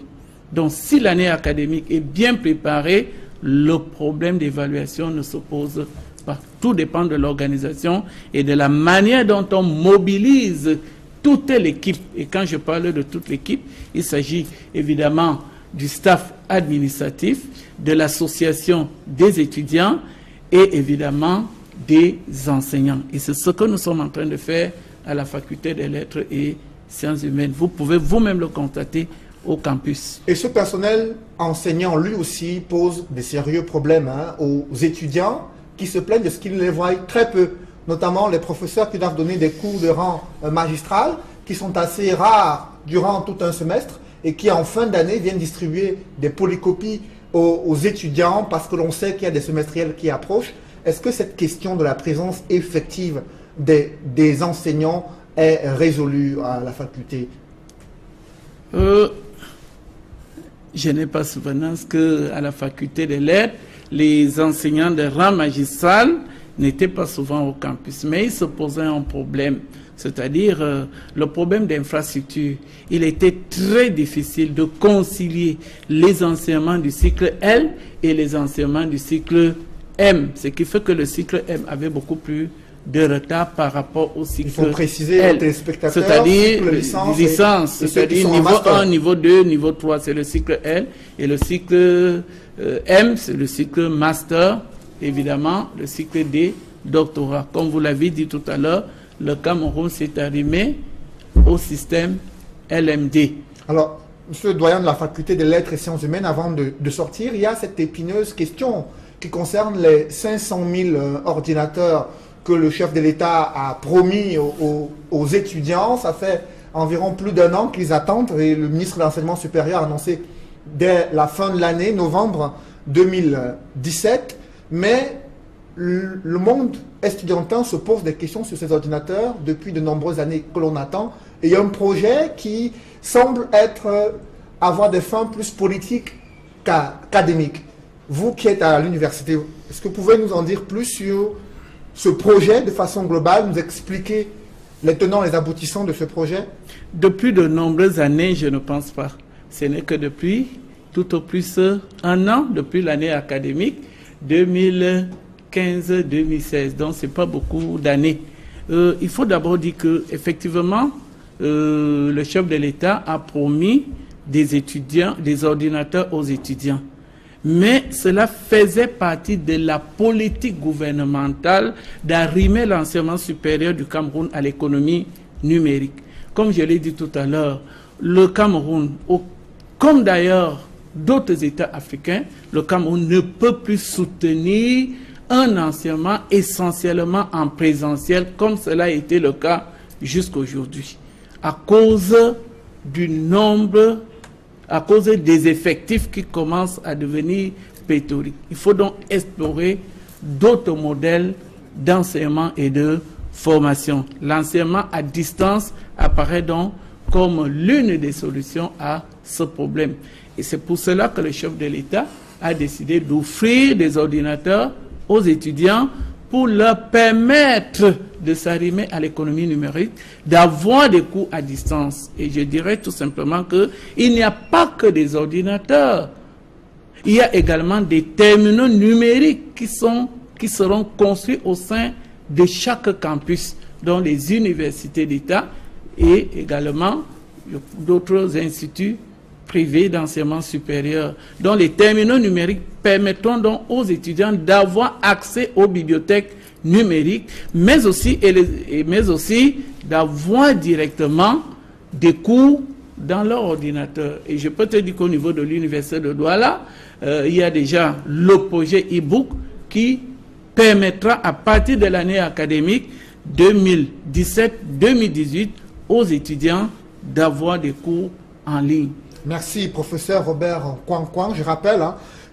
Donc, si l'année académique est bien préparée, le problème d'évaluation ne se pose pas. Tout dépend de l'organisation et de la manière dont on mobilise toute l'équipe. Et quand je parle de toute l'équipe, il s'agit évidemment du staff administratif, de l'association des étudiants et évidemment des enseignants. Et c'est ce que nous sommes en train de faire à la faculté des lettres et sciences humaines. Vous pouvez vous-même le constater au campus. Et ce personnel enseignant, lui aussi, pose des sérieux problèmes aux étudiants qui se plaignent de ce qu'ils les voient très peu, notamment les professeurs qui doivent donner des cours de rang magistral, qui sont assez rares durant tout un semestre et qui, en fin d'année, viennent distribuer des polycopies aux étudiants parce que l'on sait qu'il y a des semestriels qui approchent. Est-ce que cette question de la présence effective des enseignants est résolue à la faculté? Je n'ai pas souvenance qu'à la faculté des lettres, les enseignants de rang magistral n'étaient pas souvent au campus. Mais il se posait un problème, c'est-à-dire le problème d'infrastructure. Il était très difficile de concilier les enseignements du cycle L et les enseignements du cycle M. Ce qui fait que le cycle M avait beaucoup plus de retard par rapport au cycle. Il faut préciser aux téléspectateurs, c'est-à-dire licence, c'est-à-dire niveau 1, niveau 2, niveau 3, c'est le cycle L, et le cycle M, c'est le cycle master, évidemment, le cycle D, doctorat. Comme vous l'avez dit tout à l'heure, le Cameroun s'est arrimé au système LMD. Alors, monsieur le doyen de la faculté des lettres et sciences humaines, avant de sortir, il y a cette épineuse question qui concerne les 500 000 ordinateurs que le chef de l'État a promis aux étudiants. Ça fait environ plus d'1 an qu'ils attendent, et le ministre de l'Enseignement supérieur a annoncé dès la fin de l'année, novembre 2017. Mais le monde estudiantin se pose des questions sur ces ordinateurs depuis de nombreuses années que l'on attend. Et il y a un projet qui semble avoir des fins plus politiques qu'académiques. Vous qui êtes à l'université, est-ce que vous pouvez nous en dire plus sur ce projet de façon globale, nous expliquer les tenants et les aboutissants de ce projet? Depuis de nombreuses années, je ne pense pas. Ce n'est que depuis tout au plus 1 an, depuis l'année académique 2015-2016. Donc, ce n'est pas beaucoup d'années. Il faut d'abord dire qu'effectivement, le chef de l'État a promis des ordinateurs aux étudiants. Mais cela faisait partie de la politique gouvernementale d'arrimer l'enseignement supérieur du Cameroun à l'économie numérique. Comme je l'ai dit tout à l'heure, le Cameroun, comme d'ailleurs d'autres États africains, le Cameroun ne peut plus soutenir un enseignement essentiellement en présentiel, comme cela a été le cas jusqu'à aujourd'hui, à cause des effectifs qui commencent à devenir pléthoriques. Il faut donc explorer d'autres modèles d'enseignement et de formation. L'enseignement à distance apparaît donc comme l'une des solutions à ce problème. Et c'est pour cela que le chef de l'État a décidé d'offrir des ordinateurs aux étudiants pour leur permettre de s'arrimer à l'économie numérique, d'avoir des cours à distance. Et je dirais tout simplement qu'il n'y a pas que des ordinateurs. Il y a également des terminaux numériques qui seront construits au sein de chaque campus, dont les universités d'État et également d'autres instituts privés d'enseignement supérieur, dont les terminaux numériques permettront donc aux étudiants d'avoir accès aux bibliothèques numériques, mais aussi d'avoir directement des cours dans leur ordinateur. Et je peux te dire qu'au niveau de l'université de Douala, il y a déjà le projet e-book qui permettra à partir de l'année académique 2017-2018 aux étudiants d'avoir des cours en ligne. Merci, professeur Robert Kouan. Je rappelle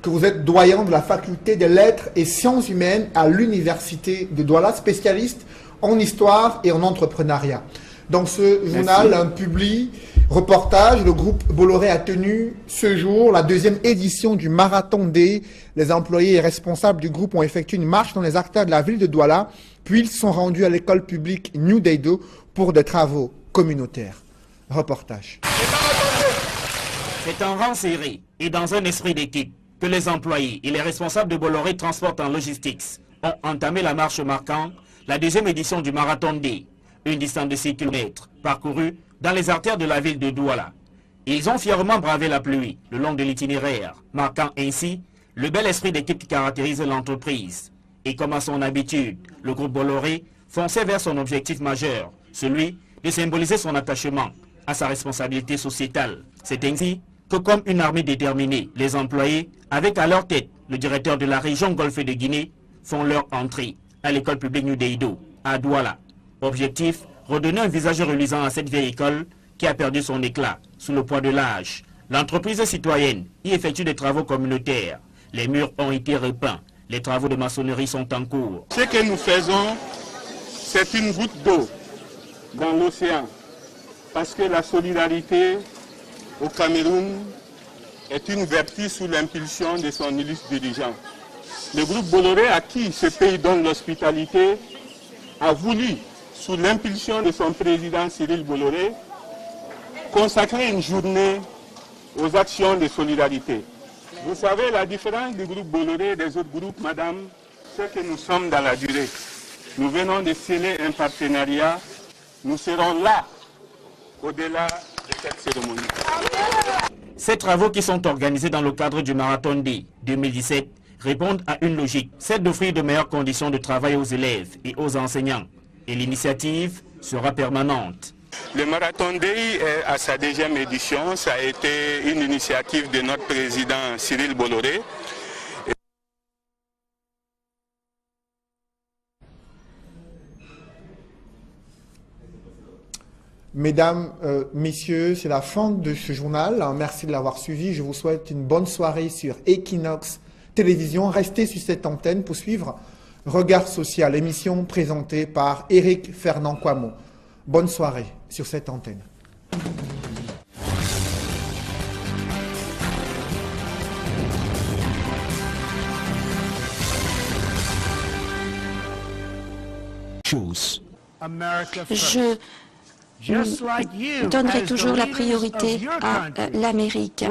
que vous êtes doyen de la faculté des lettres et sciences humaines à l'université de Douala, spécialiste en histoire et en entrepreneuriat. Dans ce journal, un public reportage, le groupe Bolloré a tenu ce jour la 2e édition du Marathon D. Les employés et responsables du groupe ont effectué une marche dans les artères de la ville de Douala, puis ils sont rendus à l'école publique New Daido pour des travaux communautaires. Reportage. C'est en rang serré et dans un esprit d'équipe que les employés et les responsables de Bolloré Transport en Logistics ont entamé la marche marquant la 2e édition du Marathon D, une distance de 6 km parcourue dans les artères de la ville de Douala. Ils ont fièrement bravé la pluie le long de l'itinéraire, marquant ainsi le bel esprit d'équipe qui caractérise l'entreprise. Et comme à son habitude, le groupe Bolloré fonçait vers son objectif majeur, celui de symboliser son attachement à sa responsabilité sociétale. C'est ainsi que, comme une armée déterminée, les employés, avec à leur tête le directeur de la région Golfe de Guinée, font leur entrée à l'école publique New Daido, à Douala. Objectif, redonner un visage reluisant à cette vieille école qui a perdu son éclat sous le poids de l'âge. L'entreprise citoyenne y effectue des travaux communautaires. Les murs ont été repeints. Les travaux de maçonnerie sont en cours. Ce que nous faisons, c'est une goutte d'eau dans l'océan. Parce que la solidarité au Cameroun est une vertu sous l'impulsion de son illustre dirigeant. Le groupe Bolloré, à qui ce pays donne l'hospitalité, a voulu, sous l'impulsion de son président Cyril Bolloré, consacrer une journée aux actions de solidarité. Vous savez, la différence du groupe Bolloré et des autres groupes, madame, c'est que nous sommes dans la durée. Nous venons de sceller un partenariat. Nous serons là, au-delà de cette cérémonie. Ces travaux qui sont organisés dans le cadre du Marathon D 2017 répondent à une logique, celle d'offrir de meilleures conditions de travail aux élèves et aux enseignants. Et l'initiative sera permanente. Le Marathon Day est à sa 2e édition. Ça a été une initiative de notre président Cyril Bolloré. Mesdames, messieurs, c'est la fin de ce journal. Merci de l'avoir suivi. Je vous souhaite une bonne soirée sur Equinox Télévision. Restez sur cette antenne pour suivre Regard Social, émission présentée par Éric Fernand Kouamo. Bonne soirée sur cette antenne. Je donnerai toujours la priorité à l'Amérique.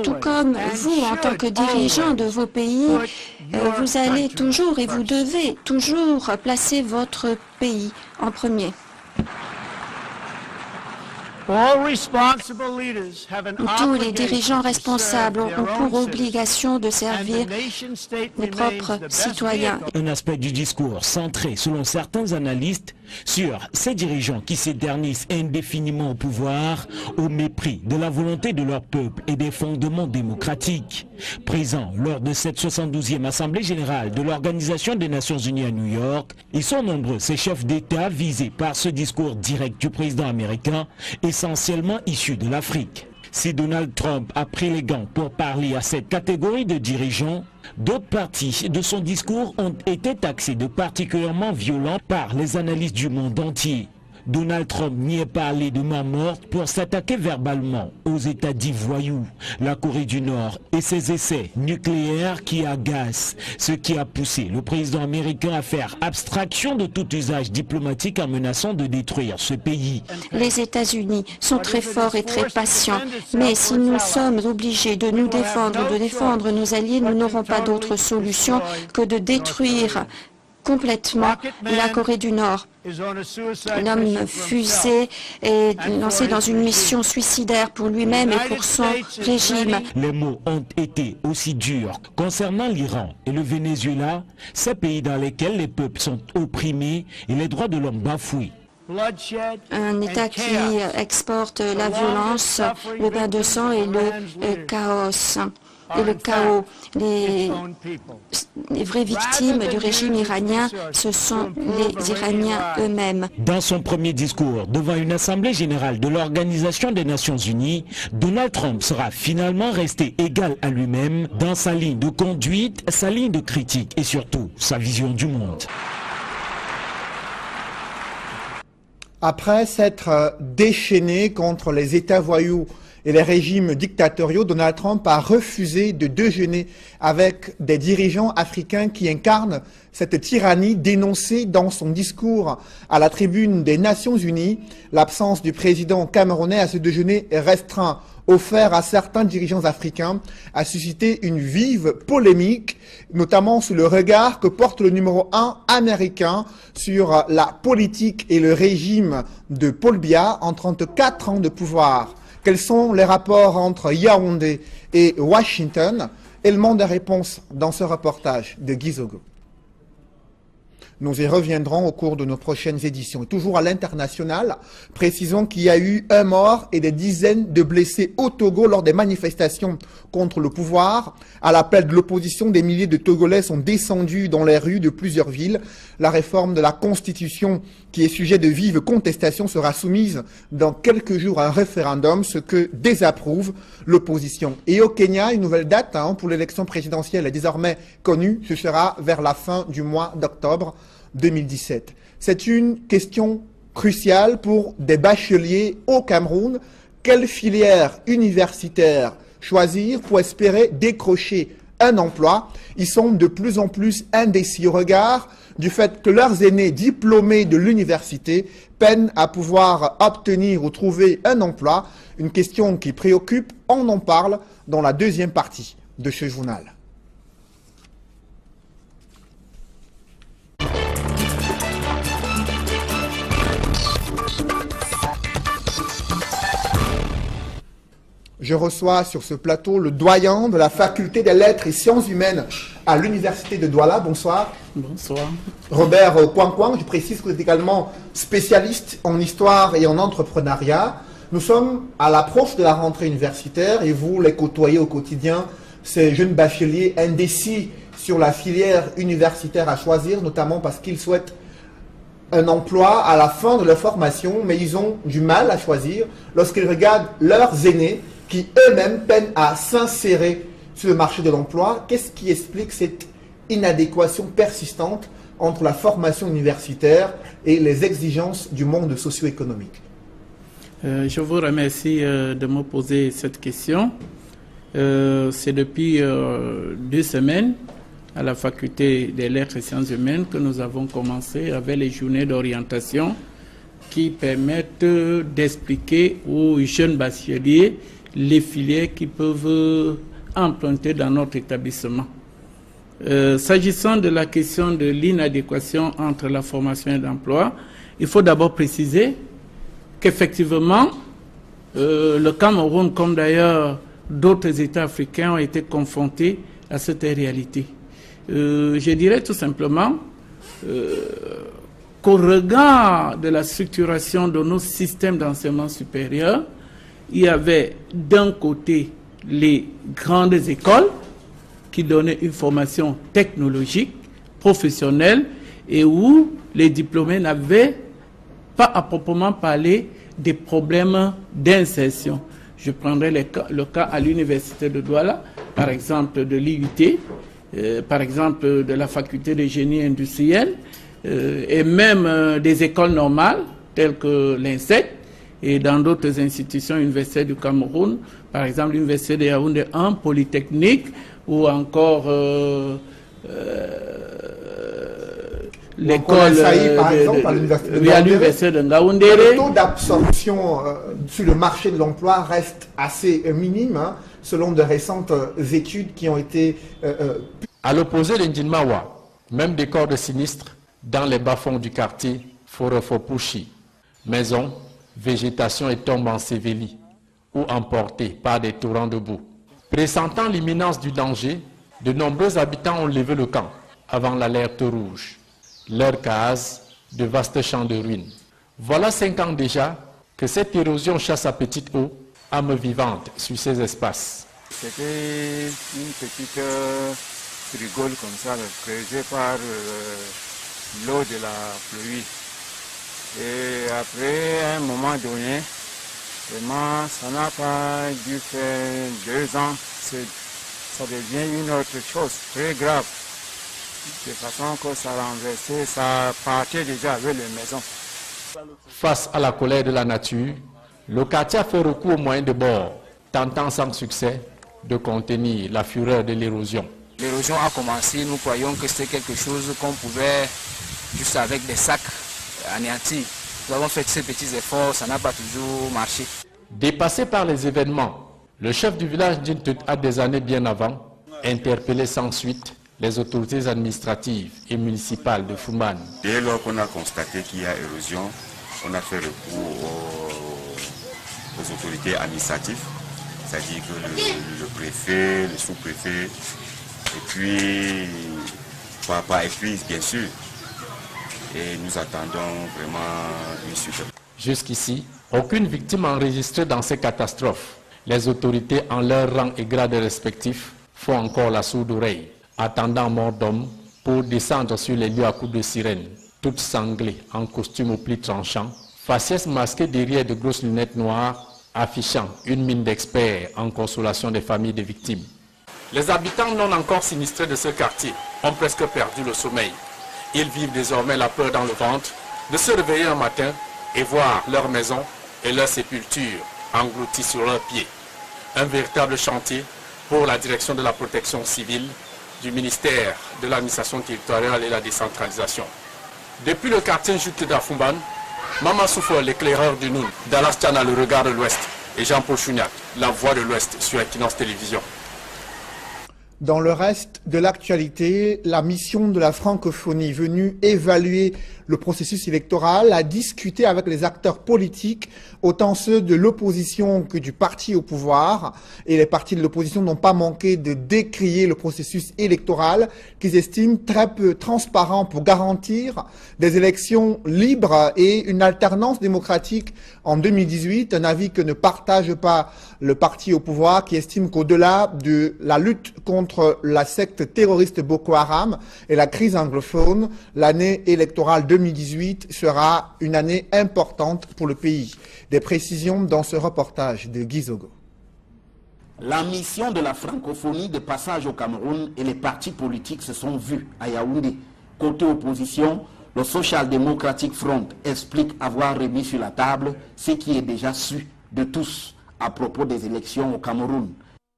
Tout comme vous, en tant que dirigeant de vos pays, vous allez toujours et vous devez toujours placer votre pays en premier. Tous les dirigeants responsables ont pour obligation de servir les propres citoyens. Un aspect du discours centré, selon certains analystes, sur ces dirigeants qui s'éternisent indéfiniment au pouvoir au mépris de la volonté de leur peuple et des fondements démocratiques. Présents lors de cette 72e Assemblée générale de l'Organisation des Nations Unies à New York, ils sont nombreux ces chefs d'État visés par ce discours direct du président américain, essentiellement issu de l'Afrique. Si Donald Trump a pris les gants pour parler à cette catégorie de dirigeants, d'autres parties de son discours ont été taxées de particulièrement violents par les analystes du monde entier. Donald Trump n'y est parlé de main morte pour s'attaquer verbalement aux États dits voyous, la Corée du Nord et ses essais nucléaires qui agacent, ce qui a poussé le président américain à faire abstraction de tout usage diplomatique en menaçant de détruire ce pays. Les États-Unis sont très forts et très patients, mais si nous sommes obligés de nous défendre, de défendre nos alliés, nous n'aurons pas d'autre solution que de détruire complètement la Corée du Nord. L'homme fusée est lancé dans une mission suicidaire pour lui-même et pour son régime. Les mots ont été aussi durs concernant l'Iran et le Venezuela, ces pays dans lesquels les peuples sont opprimés et les droits de l'homme bafoués. Un État qui exporte la violence, le bain de sang et le chaos. Et le chaos. Les vraies victimes du régime iranien, ce sont les Iraniens eux-mêmes. Dans son premier discours devant une assemblée générale de l'Organisation des Nations Unies, Donald Trump sera finalement resté égal à lui-même dans sa ligne de conduite, sa ligne de critique et surtout sa vision du monde. Après s'être déchaîné contre les États voyous et les régimes dictatoriaux, Donald Trump a refusé de déjeuner avec des dirigeants africains qui incarnent cette tyrannie dénoncée dans son discours à la tribune des Nations Unies. L'absence du président camerounais à ce déjeuner restreint offert à certains dirigeants africains a suscité une vive polémique, notamment sous le regard que porte le numéro 1 américain sur la politique et le régime de Paul Biya en 34 ans de pouvoir. Quels sont les rapports entre Yaoundé et Washington? Élément de réponse dans ce reportage de Guy Zogo. Nous y reviendrons au cours de nos prochaines éditions. Et toujours à l'international, précisons qu'il y a eu un mort et des dizaines de blessés au Togo lors des manifestations contre le pouvoir. À l'appel de l'opposition, des milliers de Togolais sont descendus dans les rues de plusieurs villes. La réforme de la Constitution, qui est sujet de vive contestation, sera soumise dans quelques jours à un référendum, ce que désapprouve l'opposition. Et au Kenya, une nouvelle date pour l'élection présidentielle est désormais connue. Ce sera vers la fin du mois d'octobre 2017. C'est une question cruciale pour des bacheliers au Cameroun. Quelle filière universitaire choisir pour espérer décrocher un emploi? Ils sont de plus en plus indécis au regard du fait que leurs aînés diplômés de l'université peinent à pouvoir obtenir ou trouver un emploi. Une question qui préoccupe, on en parle dans la deuxième partie de ce journal. Je reçois sur ce plateau le doyen de la faculté des lettres et sciences humaines à l'université de Douala. Bonsoir. Bonsoir. Robert Kouang, je précise que vous êtes également spécialiste en histoire et en entrepreneuriat. Nous sommes à l'approche de la rentrée universitaire et vous les côtoyez au quotidien, ces jeunes bacheliers indécis sur la filière universitaire à choisir, notamment parce qu'ils souhaitent un emploi à la fin de leur formation, mais ils ont du mal à choisir lorsqu'ils regardent leurs aînés qui eux-mêmes peinent à s'insérer sur le marché de l'emploi. Qu'est-ce qui explique cette inadéquation persistante entre la formation universitaire et les exigences du monde socio-économique? Je vous remercie de me poser cette question. C'est depuis 2 semaines à la faculté des lettres et sciences humaines que nous avons commencé avec les journées d'orientation qui permettent d'expliquer aux jeunes bacheliers les filières qui peuvent emprunter dans notre établissement. S'agissant de la question de l'inadéquation entre la formation et l'emploi, il faut d'abord préciser qu'effectivement, le Cameroun, comme d'ailleurs d'autres États africains, ont été confrontés à cette réalité. Je dirais tout simplement qu'au regard de la structuration de nos systèmes d'enseignement supérieur, il y avait d'un côté les grandes écoles qui donnaient une formation technologique, professionnelle, et où les diplômés n'avaient pas à proprement parler des problèmes d'insertion. Je prendrai le cas à l'université de Douala, par exemple de l'IUT, par exemple de la faculté de génie industriel, et même des écoles normales, telles que l'INSEC, et dans d'autres institutions universitaires du Cameroun, par exemple l'université de Yaoundé 1, Polytechnique, ou encore l'école à l'université de Ngaoundéré. Le taux d'absorption sur le marché de l'emploi reste assez minime, hein, selon de récentes études qui ont été... À l'opposé de Ndjinmawa, même des corps de sinistres dans les bas-fonds du quartier Forofopushi, maisons, végétation et tombes ensevelies ou emportées par des torrents de boue. Pressentant l'imminence du danger, de nombreux habitants ont levé le camp avant l'alerte rouge. Leurs cases, de vastes champs de ruines. Voilà 5 ans déjà que cette érosion chasse à petite eau, âme vivante sur ces espaces. C'était une petite rigole comme ça, creusée par l'eau de la pluie. Et après, à un moment donné, vraiment, ça n'a pas dû faire 2 ans. Ça devient une autre chose très grave. De façon que ça renversait, ça partait déjà avec les maisons. Face à la colère de la nature, le quartier a fait recours aux moyens de bord, tentant sans succès de contenir la fureur de l'érosion. L'érosion a commencé, nous croyons que c'était quelque chose qu'on pouvait, juste avec des sacs, anéantir. Nous avons fait ces petits efforts, ça n'a pas toujours marché. Dépassé par les événements, le chef du village d'Intut a des années bien avant interpellé sans suite les autorités administratives et municipales de Fumban. Dès lors qu'on a constaté qu'il y a érosion, on a fait recours aux autorités administratives, c'est-à-dire que le préfet, le sous-préfet, et puis bien sûr, et nous attendons vraiment une suite. Jusqu'ici, aucune victime enregistrée dans ces catastrophes. Les autorités en leur rang et grade respectifs font encore la sourde oreille, attendant mort d'homme pour descendre sur les lieux à coups de sirène, toutes sanglées en costume aux plis tranchants, faciès masquées derrière de grosses lunettes noires, affichant une mine d'experts en consolation des familles des victimes. Les habitants non encore sinistrés de ce quartier ont presque perdu le sommeil. Ils vivent désormais la peur dans le ventre de se réveiller un matin et voir leur maison et leur sépulture englouties sur leurs pieds. Un véritable chantier pour la direction de la protection civile du ministère de l'administration territoriale et la décentralisation. Depuis le quartier Jute d'Afumban, Mama Soufou, l'éclaireur du Noun, Dallas Tchana, le regard de l'Ouest, et Jean-Paul Chouniac, la voix de l'Ouest sur Equinox Télévision. Dans le reste de l'actualité, la mission de la francophonie venue évaluer le processus électoral a discuté avec les acteurs politiques, autant ceux de l'opposition que du parti au pouvoir. Et les partis de l'opposition n'ont pas manqué de décrier le processus électoral qu'ils estiment très peu transparent pour garantir des élections libres et une alternance démocratique en 2018. Un avis que ne partage pas le parti au pouvoir qui estime qu'au-delà de la lutte contre la secte terroriste Boko Haram et la crise anglophone, l'année électorale 2018 sera une année importante pour le pays. Des précisions dans ce reportage de Guy Zogo. La mission de la francophonie de passage au Cameroun et les partis politiques se sont vus à Yaoundé. Côté opposition, le Social Democratic Front explique avoir remis sur la table ce qui est déjà su de tous à propos des élections au Cameroun.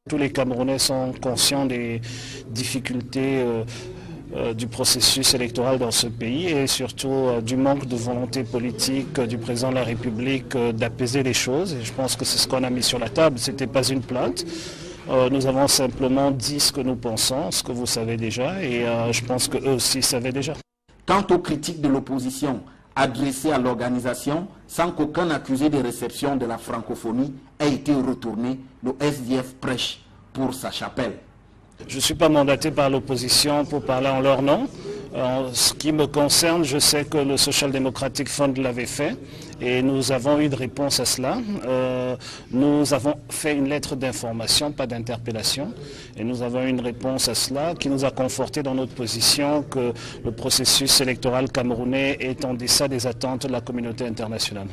Tous les Camerounais sont conscients des difficultés du processus électoral dans ce pays et surtout du manque de volonté politique du président de la République d'apaiser les choses. Et je pense que c'est ce qu'on a mis sur la table. Ce n'était pas une plainte. Nous avons simplement dit ce que nous pensons, ce que vous savez déjà, et je pense qu'eux aussi savaient déjà. Quant aux critiques de l'opposition adressées à l'organisation, sans qu'aucun accusé de réception de la francophonie ait été retourné, le SDF prêche pour sa chapelle. Je ne suis pas mandaté par l'opposition pour parler en leur nom. En ce qui me concerne, je sais que le Social Democratic Fund l'avait fait et nous avons eu de réponse à cela. Nous avons fait une lettre d'information, pas d'interpellation, et nous avons eu une réponse à cela qui nous a conforté dans notre position que le processus électoral camerounais est en deçà des attentes de la communauté internationale.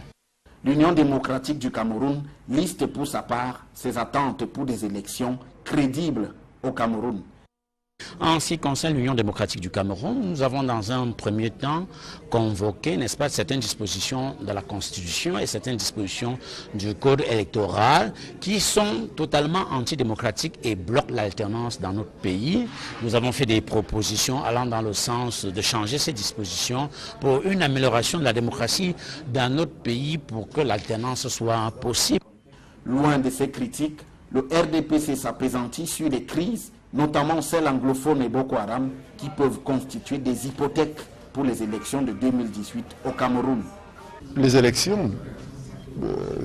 L'Union démocratique du Cameroun liste pour sa part ses attentes pour des élections crédibles au Cameroun. En ce qui concerne l'Union démocratique du Cameroun, nous avons dans un premier temps convoqué, n'est-ce pas, certaines dispositions de la Constitution et certaines dispositions du Code électoral qui sont totalement antidémocratiques et bloquent l'alternance dans notre pays. Nous avons fait des propositions allant dans le sens de changer ces dispositions pour une amélioration de la démocratie dans notre pays pour que l'alternance soit possible. Loin de ces critiques, le RDPC s'appesantit sur les crises, notamment celles anglophones et Boko Haram, qui peuvent constituer des hypothèques pour les élections de 2018 au Cameroun. Les élections,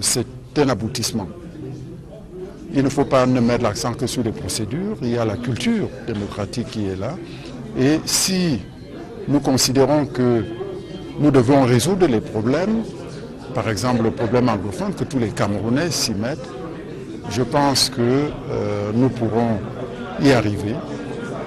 c'est un aboutissement. Il ne faut pas ne mettre l'accent que sur les procédures, il y a la culture démocratique qui est là. Et si nous considérons que nous devons résoudre les problèmes, par exemple le problème anglophone, que tous les Camerounais s'y mettent, je pense que nous pourrons y arriver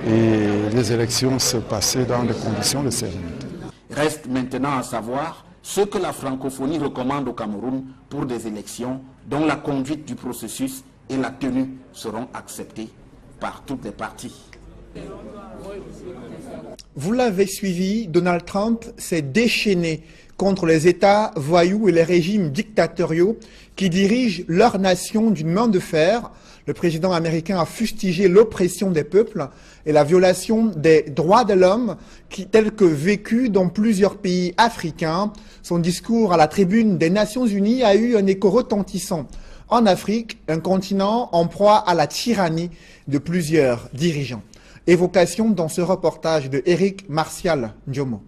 et les élections se passer dans des conditions de sérénité. Reste maintenant à savoir ce que la francophonie recommande au Cameroun pour des élections dont la conduite du processus et la tenue seront acceptées par toutes les parties. Vous l'avez suivi, Donald Trump s'est déchaîné contre les États voyous et les régimes dictatoriaux qui dirigent leur nation d'une main de fer. Le président américain a fustigé l'oppression des peuples et la violation des droits de l'homme tels que vécus dans plusieurs pays africains. Son discours à la tribune des Nations Unies a eu un écho retentissant en Afrique, un continent en proie à la tyrannie de plusieurs dirigeants. Évocation dans ce reportage de Eric Martial Ndiomo.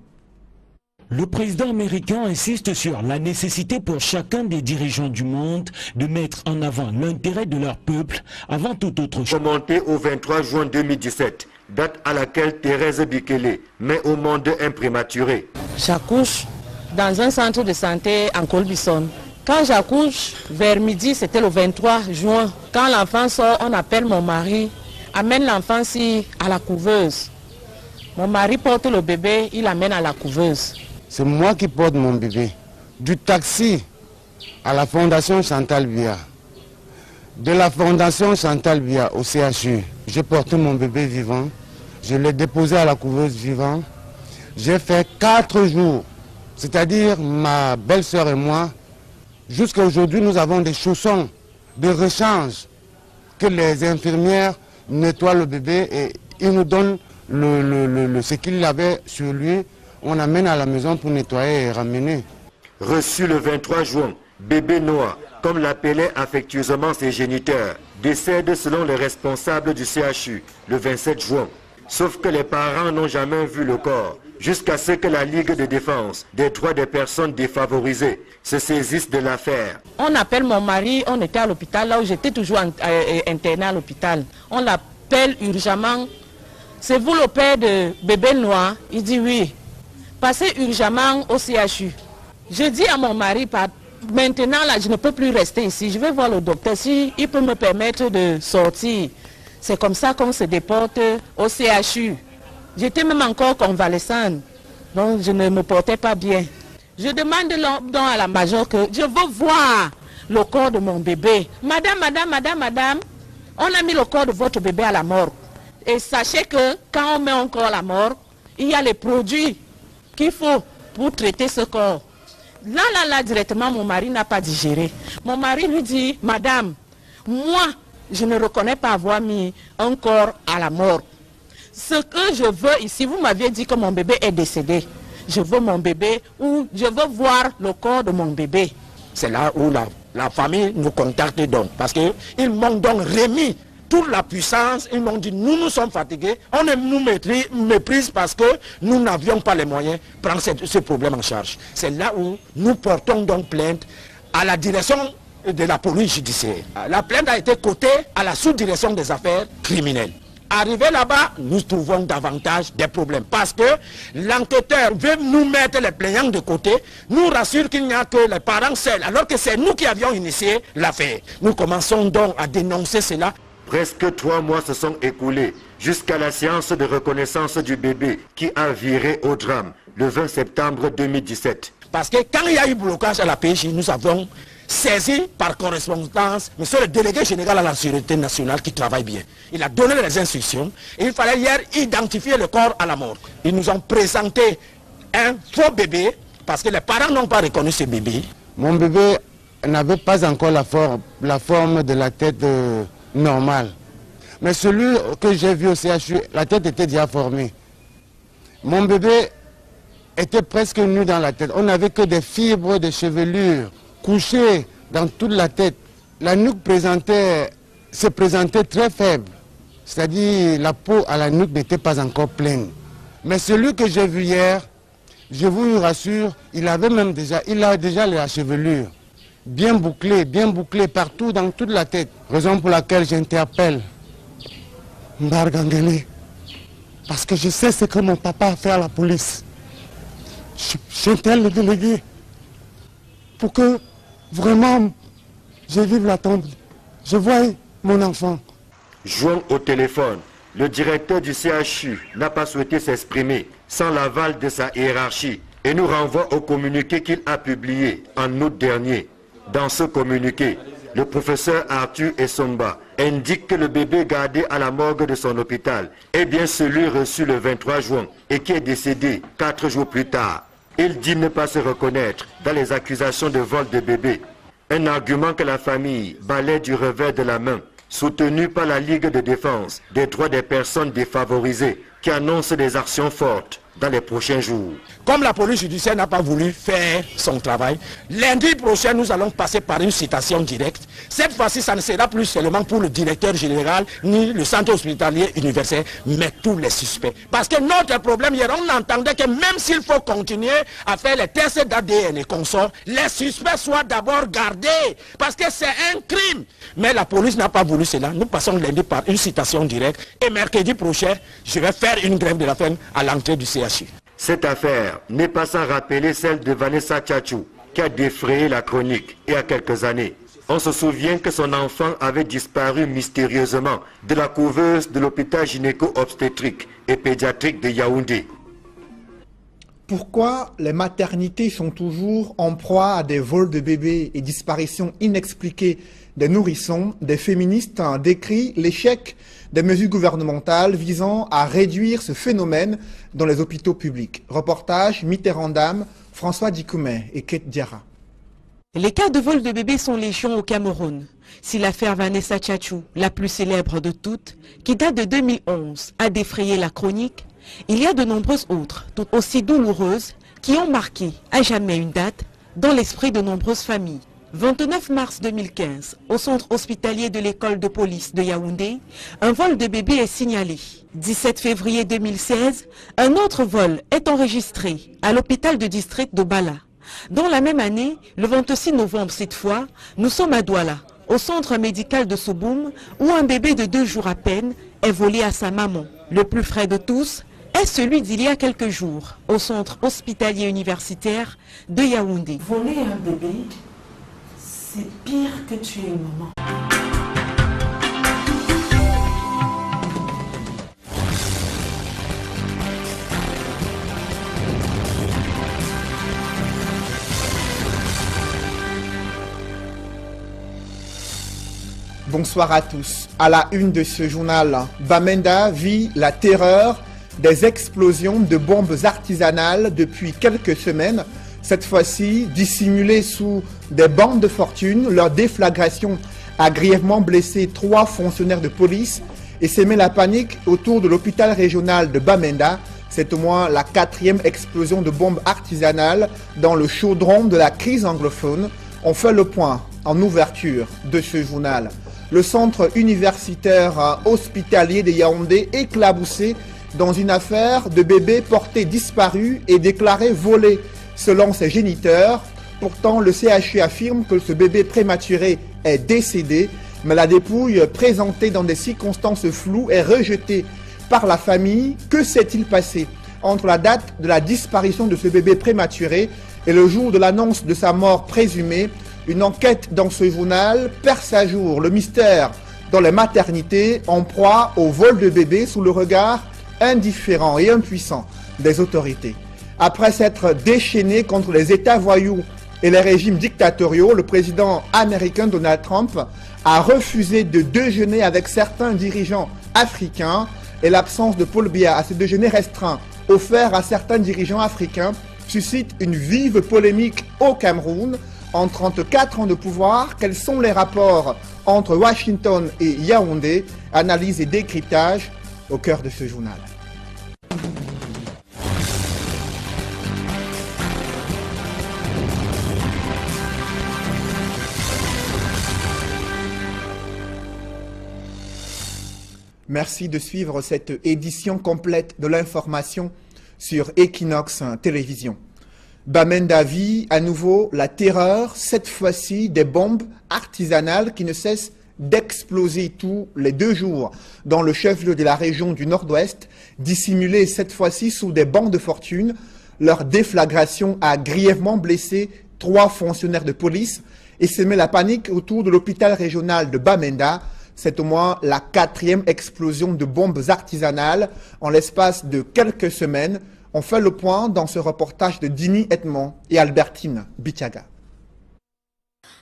Le président américain insiste sur la nécessité pour chacun des dirigeants du monde de mettre en avant l'intérêt de leur peuple avant toute autre chose. Remonté au 23 juin 2017, date à laquelle Thérèse Bikele met au monde un prématuré. J'accouche dans un centre de santé en Colbison. Quand j'accouche, vers midi, c'était le 23 juin. Quand l'enfant sort, on appelle mon mari, amène l'enfant ici à la couveuse. Mon mari porte le bébé, il l'amène à la couveuse. C'est moi qui porte mon bébé. Du taxi à la Fondation Chantal Biya. De la Fondation Chantal Biya au CHU. J'ai porté mon bébé vivant. Je l'ai déposé à la couveuse vivant. J'ai fait 4 jours. C'est-à-dire ma belle-sœur et moi. Jusqu'à aujourd'hui, nous avons des chaussons de rechange que les infirmières nettoient le bébé et ils nous donnent ce qu'il avait sur lui. On amène à la maison pour nettoyer et ramener. Reçu le 23 juin, bébé Noah, comme l'appelaient affectueusement ses géniteurs, décède selon les responsables du CHU le 27 juin. Sauf que les parents n'ont jamais vu le corps, jusqu'à ce que la Ligue de défense des droits des personnes défavorisées se saisisse de l'affaire. On appelle mon mari, on était à l'hôpital, là où j'étais toujours interné à l'hôpital. On l'appelle urgemment. C'est vous le père de bébé noir? Il dit oui. Passez urgemment au CHU. Je dis à mon mari, maintenant là, je ne peux plus rester ici. Je vais voir le docteur si il peut me permettre de sortir. C'est comme ça qu'on se déporte au CHU. J'étais même encore convalescente, donc je ne me portais pas bien. Je demande donc à la major que je veux voir le corps de mon bébé. Madame, on a mis le corps de votre bébé à la mort. Et sachez que quand on met un corps à la mort, il y a les produits qu'il faut pour traiter ce corps. Là, directement, mon mari n'a pas digéré. Mon mari lui dit, madame, moi, je ne reconnais pas avoir mis un corps à la mort. Ce que je veux ici, vous m'aviez dit que mon bébé est décédé. Je veux mon bébé ou je veux voir le corps de mon bébé. C'est là où la famille nous contacte donc. Parce qu'ils m'ont donc remis toute la puissance. Ils m'ont dit, nous sommes fatigués. On nous méprise parce que nous n'avions pas les moyens de prendre ce problème en charge. C'est là où nous portons donc plainte à la direction de la police judiciaire. La plainte a été cotée à la sous-direction des affaires criminelles. Arrivé là-bas, nous trouvons davantage des problèmes parce que l'enquêteur veut nous mettre les plaignants de côté, nous rassure qu'il n'y a que les parents seuls, alors que c'est nous qui avions initié l'affaire. Nous commençons donc à dénoncer cela. Presque 3 mois se sont écoulés jusqu'à la séance de reconnaissance du bébé qui a viré au drame le 20 septembre 2017. Parce que quand il y a eu blocage à la PJ, nous avons saisi par correspondance monsieur le délégué général à la sécurité nationale qui travaille bien. Il a donné les instructions et il fallait hier identifier le corps à la mort. Ils nous ont présenté un faux bébé parce que les parents n'ont pas reconnu ce bébé. Mon bébé n'avait pas encore la forme de la tête normale. Mais celui que j'ai vu au CHU, la tête était déjà formée. Mon bébé était presque nu dans la tête. On n'avait que des fibres de chevelure couchées dans toute la tête. La nuque se présentait très faible. C'est-à-dire la peau à la nuque n'était pas encore pleine. Mais celui que j'ai vu hier, je vous rassure, il a déjà la chevelure bien bouclée partout dans toute la tête. Raison pour laquelle j'interpelle Mbargangele. Parce que je sais ce que mon papa a fait à la police. J'interpelle le délégué pour que vraiment je vive la tombe. Je vois mon enfant. Joint au téléphone, le directeur du CHU n'a pas souhaité s'exprimer sans l'aval de sa hiérarchie et nous renvoie au communiqué qu'il a publié en août dernier. Dans ce communiqué, le professeur Arthur Essomba indique que le bébé gardé à la morgue de son hôpital est bien celui reçu le 23 juin et qui est décédé 4 jours plus tard. Il dit ne pas se reconnaître dans les accusations de vol de bébé. Un argument que la famille balaie du revers de la main, soutenu par la Ligue de défense des droits des personnes défavorisées qui annonce des actions fortes dans les prochains jours. Comme la police judiciaire n'a pas voulu faire son travail, lundi prochain, nous allons passer par une citation directe. Cette fois-ci, ça ne sera plus seulement pour le directeur général, ni le centre hospitalier universel, mais tous les suspects. Parce que notre problème hier, on entendait que même s'il faut continuer à faire les tests d'ADN et consorts, les suspects soient d'abord gardés, parce que c'est un crime. Mais la police n'a pas voulu cela. Nous passons lundi par une citation directe. Et mercredi prochain, je vais faire une grève de la faim à l'entrée du CHU. Cette affaire n'est pas sans rappeler celle de Vanessa Tchatchou, qui a défrayé la chronique il y a quelques années. On se souvient que son enfant avait disparu mystérieusement de la couveuse de l'hôpital gynéco-obstétrique et pédiatrique de Yaoundé. Pourquoi les maternités sont toujours en proie à des vols de bébés et disparitions inexpliquées des nourrissons? Des féministes décrient l'échec des mesures gouvernementales visant à réduire ce phénomène dans les hôpitaux publics. Reportage Mitterrandam, François Dikoumé et Kate Diarra. Les cas de vol de bébés sont légion au Cameroun. Si l'affaire Vanessa Tchatchou, la plus célèbre de toutes, qui date de 2011, a défrayé la chronique, il y a de nombreuses autres, toutes aussi douloureuses, qui ont marqué à jamais une date dans l'esprit de nombreuses familles. 29 mars 2015, au centre hospitalier de l'école de police de Yaoundé, un vol de bébé est signalé. 17 février 2016, un autre vol est enregistré à l'hôpital de district de Bala. Dans la même année, le 26 novembre cette fois, nous sommes à Douala, au centre médical de Souboum, où un bébé de 2 jours à peine est volé à sa maman. Le plus frais de tous est celui d'il y a quelques jours, au centre hospitalier universitaire de Yaoundé. Voler un bébé, c'est pire que tuer une maman. Bonsoir à tous. À la une de ce journal, Bamenda vit la terreur des explosions de bombes artisanales depuis quelques semaines. Cette fois-ci, dissimulées sous des bandes de fortune, leur déflagration a grièvement blessé 3 fonctionnaires de police et sémé la panique autour de l'hôpital régional de Bamenda. C'est au moins la 4e explosion de bombes artisanales dans le chaudron de la crise anglophone. On fait le point en ouverture de ce journal. Le centre universitaire hospitalier de Yaoundé éclaboussé dans une affaire de bébé porté disparu et déclaré volé selon ses géniteurs. Pourtant, le CHU affirme que ce bébé prématuré est décédé, mais la dépouille présentée dans des circonstances floues est rejetée par la famille. Que s'est-il passé entre la date de la disparition de ce bébé prématuré et le jour de l'annonce de sa mort présumée? Une enquête dans ce journal perce à jour le mystère dans les maternités en proie au vol de bébés sous le regard indifférent et impuissant des autorités. Après s'être déchaîné contre les États voyous et les régimes dictatoriaux, le président américain Donald Trump a refusé de déjeuner avec certains dirigeants africains et l'absence de Paul Biya à ce déjeuner restreint offert à certains dirigeants africains suscite une vive polémique au Cameroun. En 34 ans de pouvoir, quels sont les rapports entre Washington et Yaoundé? Analyse et décryptage au cœur de ce journal. Merci de suivre cette édition complète de l'information sur Equinox Télévision. Bamenda vit à nouveau la terreur, cette fois-ci des bombes artisanales qui ne cessent d'exploser tous les 2 jours dans le chef-lieu de la région du Nord-Ouest, dissimulées cette fois-ci sous des bancs de fortune. Leur déflagration a grièvement blessé 3 fonctionnaires de police et sémé la panique autour de l'hôpital régional de Bamenda. C'est au moins la 4e explosion de bombes artisanales en l'espace de quelques semaines. On fait le point dans ce reportage de Dini Edmond et Albertine Bichaga.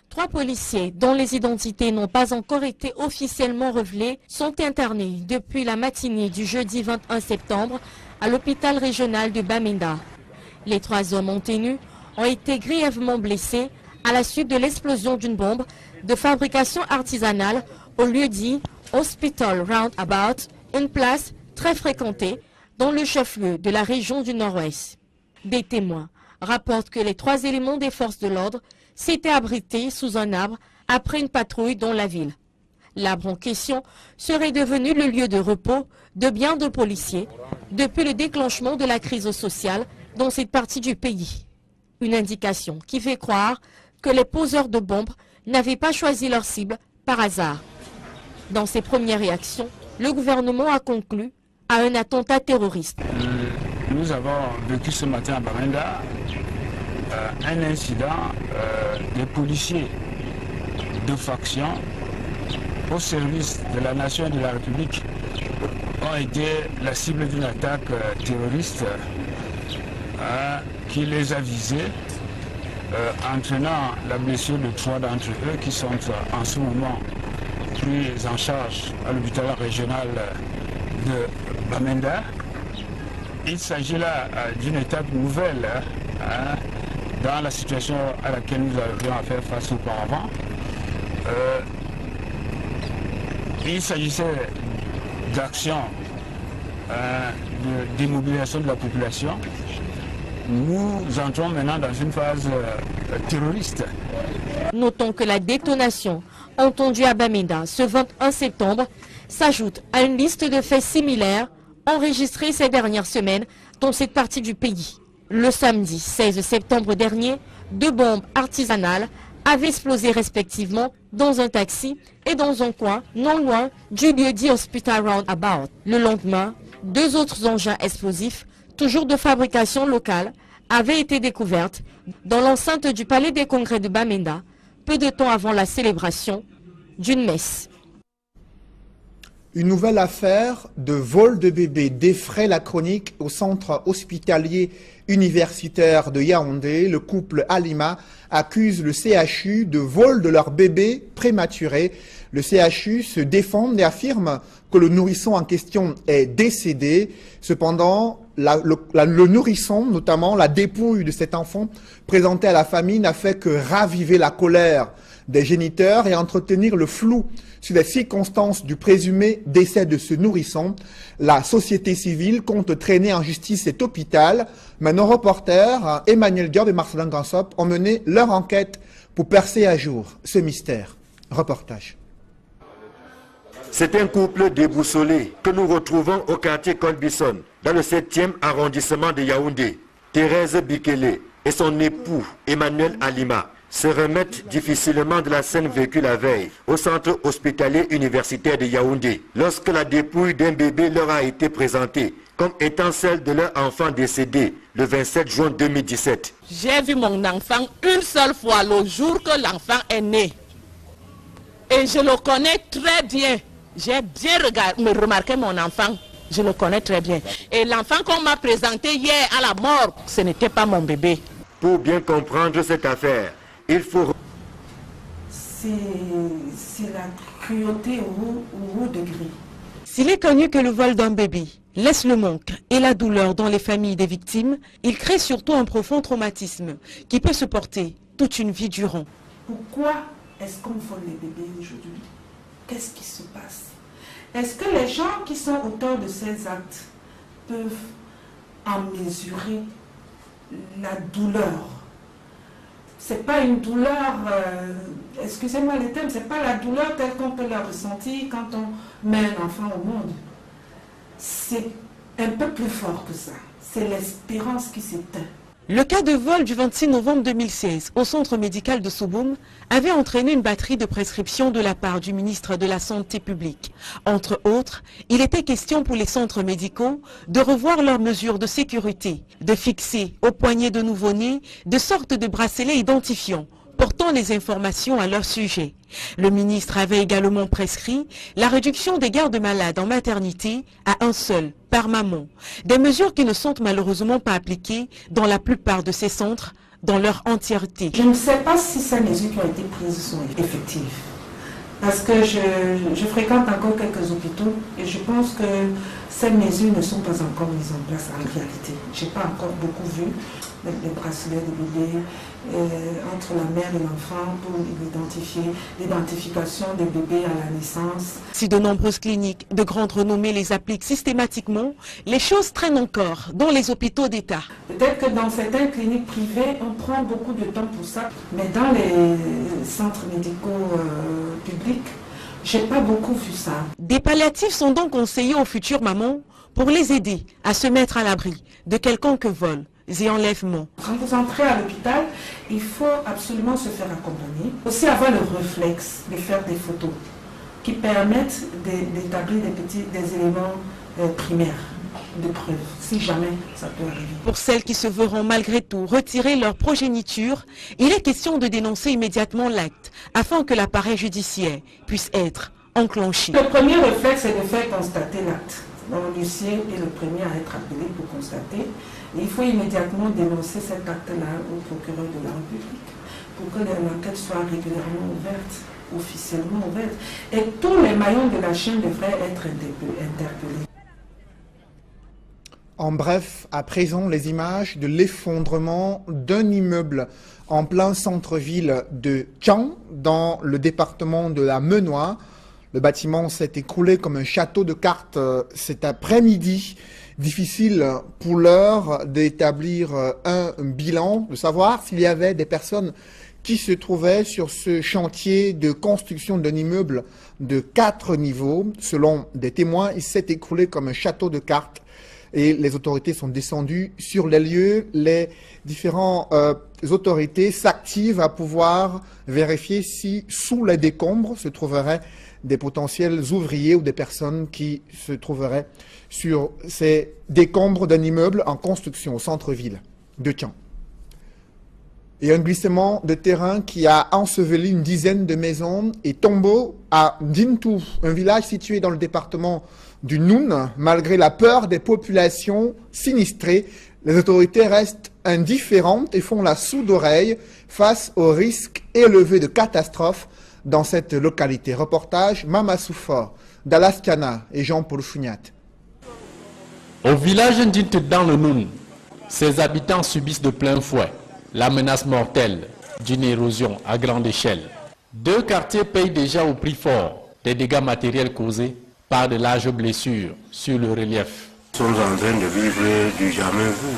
3 policiers, dont les identités n'ont pas encore été officiellement révélées, sont internés depuis la matinée du jeudi 21 septembre à l'hôpital régional de Bamenda. Les 3 hommes monténus ont été grièvement blessés à la suite de l'explosion d'une bombe de fabrication artisanale au lieu dit Hospital Roundabout, une place très fréquentée dans le chef-lieu de la région du Nord-Ouest. Des témoins rapportent que les 3 éléments des forces de l'ordre s'étaient abrités sous un arbre après une patrouille dans la ville. L'arbre en question serait devenu le lieu de repos de bien de policiers depuis le déclenchement de la crise sociale dans cette partie du pays. Une indication qui fait croire que les poseurs de bombes n'avaient pas choisi leur cible par hasard. Dans ses premières réactions, le gouvernement a conclu à un attentat terroriste. Nous avons vécu ce matin à Bamenda un incident des policiers de faction au service de la nation et de la République ont été la cible d'une attaque terroriste qui les a visés, entraînant la blessure de 3 d'entre eux qui sont en ce moment pris en charge à l'hôpital régional de Bamenda. Il s'agit là d'une étape nouvelle dans la situation à laquelle nous avions à faire face auparavant. Il s'agissait d'actions de démobilisation de la population nous entrons maintenant dans une phase terroriste. Notons que la détonation entendue à Bamenda ce 21 septembre s'ajoute à une liste de faits similaires enregistrés ces dernières semaines dans cette partie du pays. Le samedi 16 septembre dernier, 2 bombes artisanales avaient explosé respectivement dans un taxi et dans un coin non loin du lieu dit Hospital Roundabout. Le lendemain, 2 autres engins explosifs, toujours de fabrication locale, avaient été découvertes dans l'enceinte du Palais des Congrès de Bamenda, peu de temps avant la célébration d'une messe. Une nouvelle affaire de vol de bébés défraie la chronique au centre hospitalier universitaire de Yaoundé. Le couple Halima accuse le CHU de vol de leur bébé prématuré. Le CHU se défend et affirme que le nourrisson en question est décédé. Cependant, le nourrisson, notamment la dépouille de cet enfant présenté à la famille, n'a fait que raviver la colère des géniteurs et entretenir le flou sur les circonstances du présumé décès de ce nourrisson. La société civile compte traîner en justice cet hôpital, mais nos reporters, Emmanuel Diop et Marcelin Gansop, ont mené leur enquête pour percer à jour ce mystère. Reportage. C'est un couple déboussolé que nous retrouvons au quartier Colbison, dans le 7e arrondissement de Yaoundé. Thérèse Bikele et son époux Emmanuel Halima se remettent difficilement de la scène vécue la veille au centre hospitalier universitaire de Yaoundé, lorsque la dépouille d'un bébé leur a été présentée comme étant celle de leur enfant décédé le 27 juin 2017. J'ai vu mon enfant une seule fois le jour que l'enfant est né. Et je le connais très bien. J'ai bien remarqué mon enfant. Je le connais très bien. Et l'enfant qu'on m'a présenté hier à la mort, ce n'était pas mon bébé. Pour bien comprendre cette affaire, il faut... C'est la cruauté au haut degré. S'il est connu que le vol d'un bébé laisse le manque et la douleur dans les familles des victimes, il crée surtout un profond traumatisme qui peut se porter toute une vie durant. Pourquoi est-ce qu'on vole les bébés aujourd'hui? Qu'est-ce qui se passe? Est-ce que les gens qui sont auteurs de ces actes peuvent en mesurer la douleur? C'est pas une douleur, excusez-moi le terme, c'est pas la douleur telle qu'on peut la ressentir quand on met un enfant au monde. C'est un peu plus fort que ça. C'est l'espérance qui s'éteint. Le cas de vol du 26 novembre 2016 au centre médical de Souboum avait entraîné une batterie de prescriptions de la part du ministre de la Santé publique. Entre autres, il était question pour les centres médicaux de revoir leurs mesures de sécurité, de fixer au poignet de nouveau-nés de sortes de bracelets identifiants portant les informations à leur sujet. Le ministre avait également prescrit la réduction des gardes malades en maternité à un seul par maman. Des mesures qui ne sont malheureusement pas appliquées dans la plupart de ces centres dans leur entièreté. Je ne sais pas si ces mesures qui ont été prises sont effectives. Parce que je fréquente encore quelques hôpitaux et je pense que ces mesures ne sont pas encore mises en place en réalité. Je n'ai pas encore beaucoup vu les bracelets de bébés entre la mère et l'enfant pour l'identification des bébés à la naissance. Si de nombreuses cliniques de grande renommée les appliquent systématiquement, les choses traînent encore dans les hôpitaux d'État. Peut-être que dans certaines cliniques privées, on prend beaucoup de temps pour ça, mais dans les centres médicaux publics, je n'ai pas beaucoup vu ça. Des palliatifs sont donc conseillés aux futures mamans pour les aider à se mettre à l'abri de quelconque vol et enlèvement. Quand vous entrez à l'hôpital, il faut absolument se faire accompagner. Aussi avoir le réflexe de faire des photos qui permettent d'établir des éléments primaires de preuve, si jamais ça peut arriver. Pour celles qui se verront malgré tout retirer leur progéniture, il est question de dénoncer immédiatement l'acte afin que l'appareil judiciaire puisse être enclenché. Le premier réflexe est de faire constater l'acte. L'huissier est le premier à être appelé pour constater. Et il faut immédiatement dénoncer cet acte-là au procureur de la République pour que l'enquête soit régulièrement ouverte, officiellement ouverte. Et tous les maillons de la chaîne devraient être interpellés. En bref, à présent, les images de l'effondrement d'un immeuble en plein centre-ville de Thian, dans le département de la Menoie. Le bâtiment s'est écroulé comme un château de cartes cet après-midi Difficile pour l'heure d'établir un bilan, de savoir s'il y avait des personnes qui se trouvaient sur ce chantier de construction d'un immeuble de 4 niveaux. Selon des témoins, il s'est écroulé comme un château de cartes et les autorités sont descendues sur les lieux. Les différentes autorités s'activent à pouvoir vérifier si sous les décombres se trouveraient des potentiels ouvriers ou des personnes qui se trouveraient sur ces décombres d'un immeuble en construction au centre-ville de Tian. Et un glissement de terrain qui a enseveli une dizaine de maisons et Tombo à Dintou, un village situé dans le département du Noun. Malgré la peur des populations sinistrées, les autorités restent indifférentes et font la sourde oreille face au risque élevé de catastrophes dans cette localité. Reportage Mama Soufor, Dalaskana et Jean-Paul Fougnat. Au village d'Intit dans le Noun, ses habitants subissent de plein fouet la menace mortelle d'une érosion à grande échelle. 2 quartiers payent déjà au prix fort des dégâts matériels causés par de larges blessures sur le relief. Nous sommes en train de vivre du jamais vu.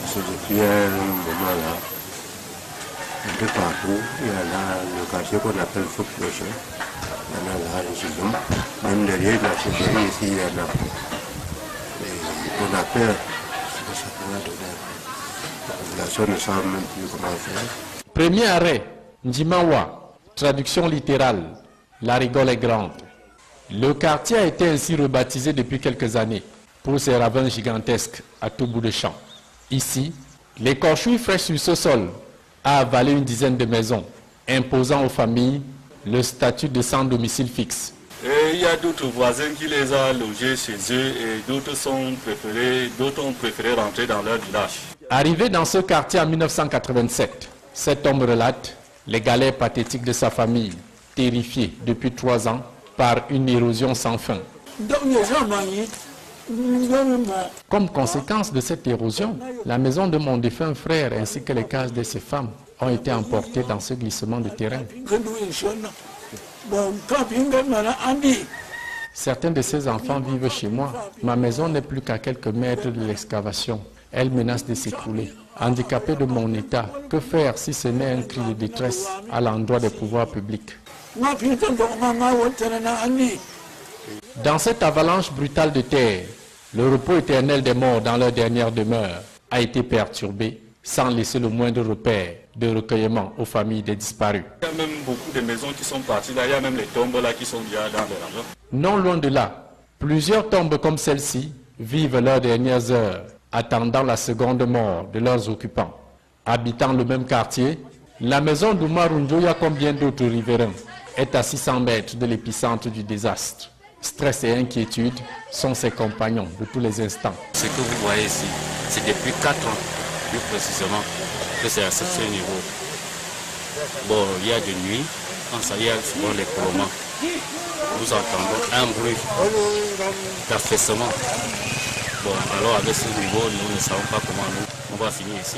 C'est depuis un moment là, un peu partout, il y a là le quartier qu'on appelle Foucloche, il y en a là, le Chilom, même derrière la chefferie ici, il y en a. Et on a peur, ce que ça pourrait donner. La population ne sait même plus comment faire. Premier arrêt, Njimawa, traduction littérale, la rigole est grande. Le quartier a été ainsi rebaptisé depuis quelques années pour ses ravins gigantesques à tout bout de champ. Ici, l'écorchure fraîche sur ce sol a avalé une dizaine de maisons, imposant aux familles le statut de sans domicile fixe. Et il y a d'autres voisins qui les ont logés chez eux et d'autres ont préféré rentrer dans leur village. Arrivé dans ce quartier en 1987, cet homme relate les galères pathétiques de sa famille, terrifiée depuis 3 ans par une érosion sans fin. Comme conséquence de cette érosion, la maison de mon défunt frère ainsi que les cases de ses femmes ont été emportées dans ce glissement de terrain. Certains de ces enfants vivent chez moi. Ma maison n'est plus qu'à quelques mètres de l'excavation. Elle menace de s'écrouler. Handicapé de mon état, que faire si ce n'est un cri de détresse à l'endroit des pouvoirs publics? Dans cette avalanche brutale de terre, le repos éternel des morts dans leur dernière demeure a été perturbé sans laisser le moindre repère de recueillement aux familles des disparus. Il y a même beaucoup de maisons qui sont parties là, il y a même les tombes là qui sont déjà dans les ravins. Non loin de là, plusieurs tombes comme celle-ci vivent leurs dernières heures, attendant la seconde mort de leurs occupants. Habitant le même quartier, la maison d'Oumar Njoya, comme bien d'autres riverains, est à 600 mètres de l'épicentre du désastre. Stress et inquiétude sont ses compagnons de tous les instants. Ce que vous voyez ici, c'est depuis 4 ans, plus précisément, que c'est à ce niveau. Bon, il y a de nuit, quand ça y est, souvent les colomans, nous entendons un bruit d'affaissement. Bon, alors avec ce niveau, nous ne savons pas comment on va finir ici.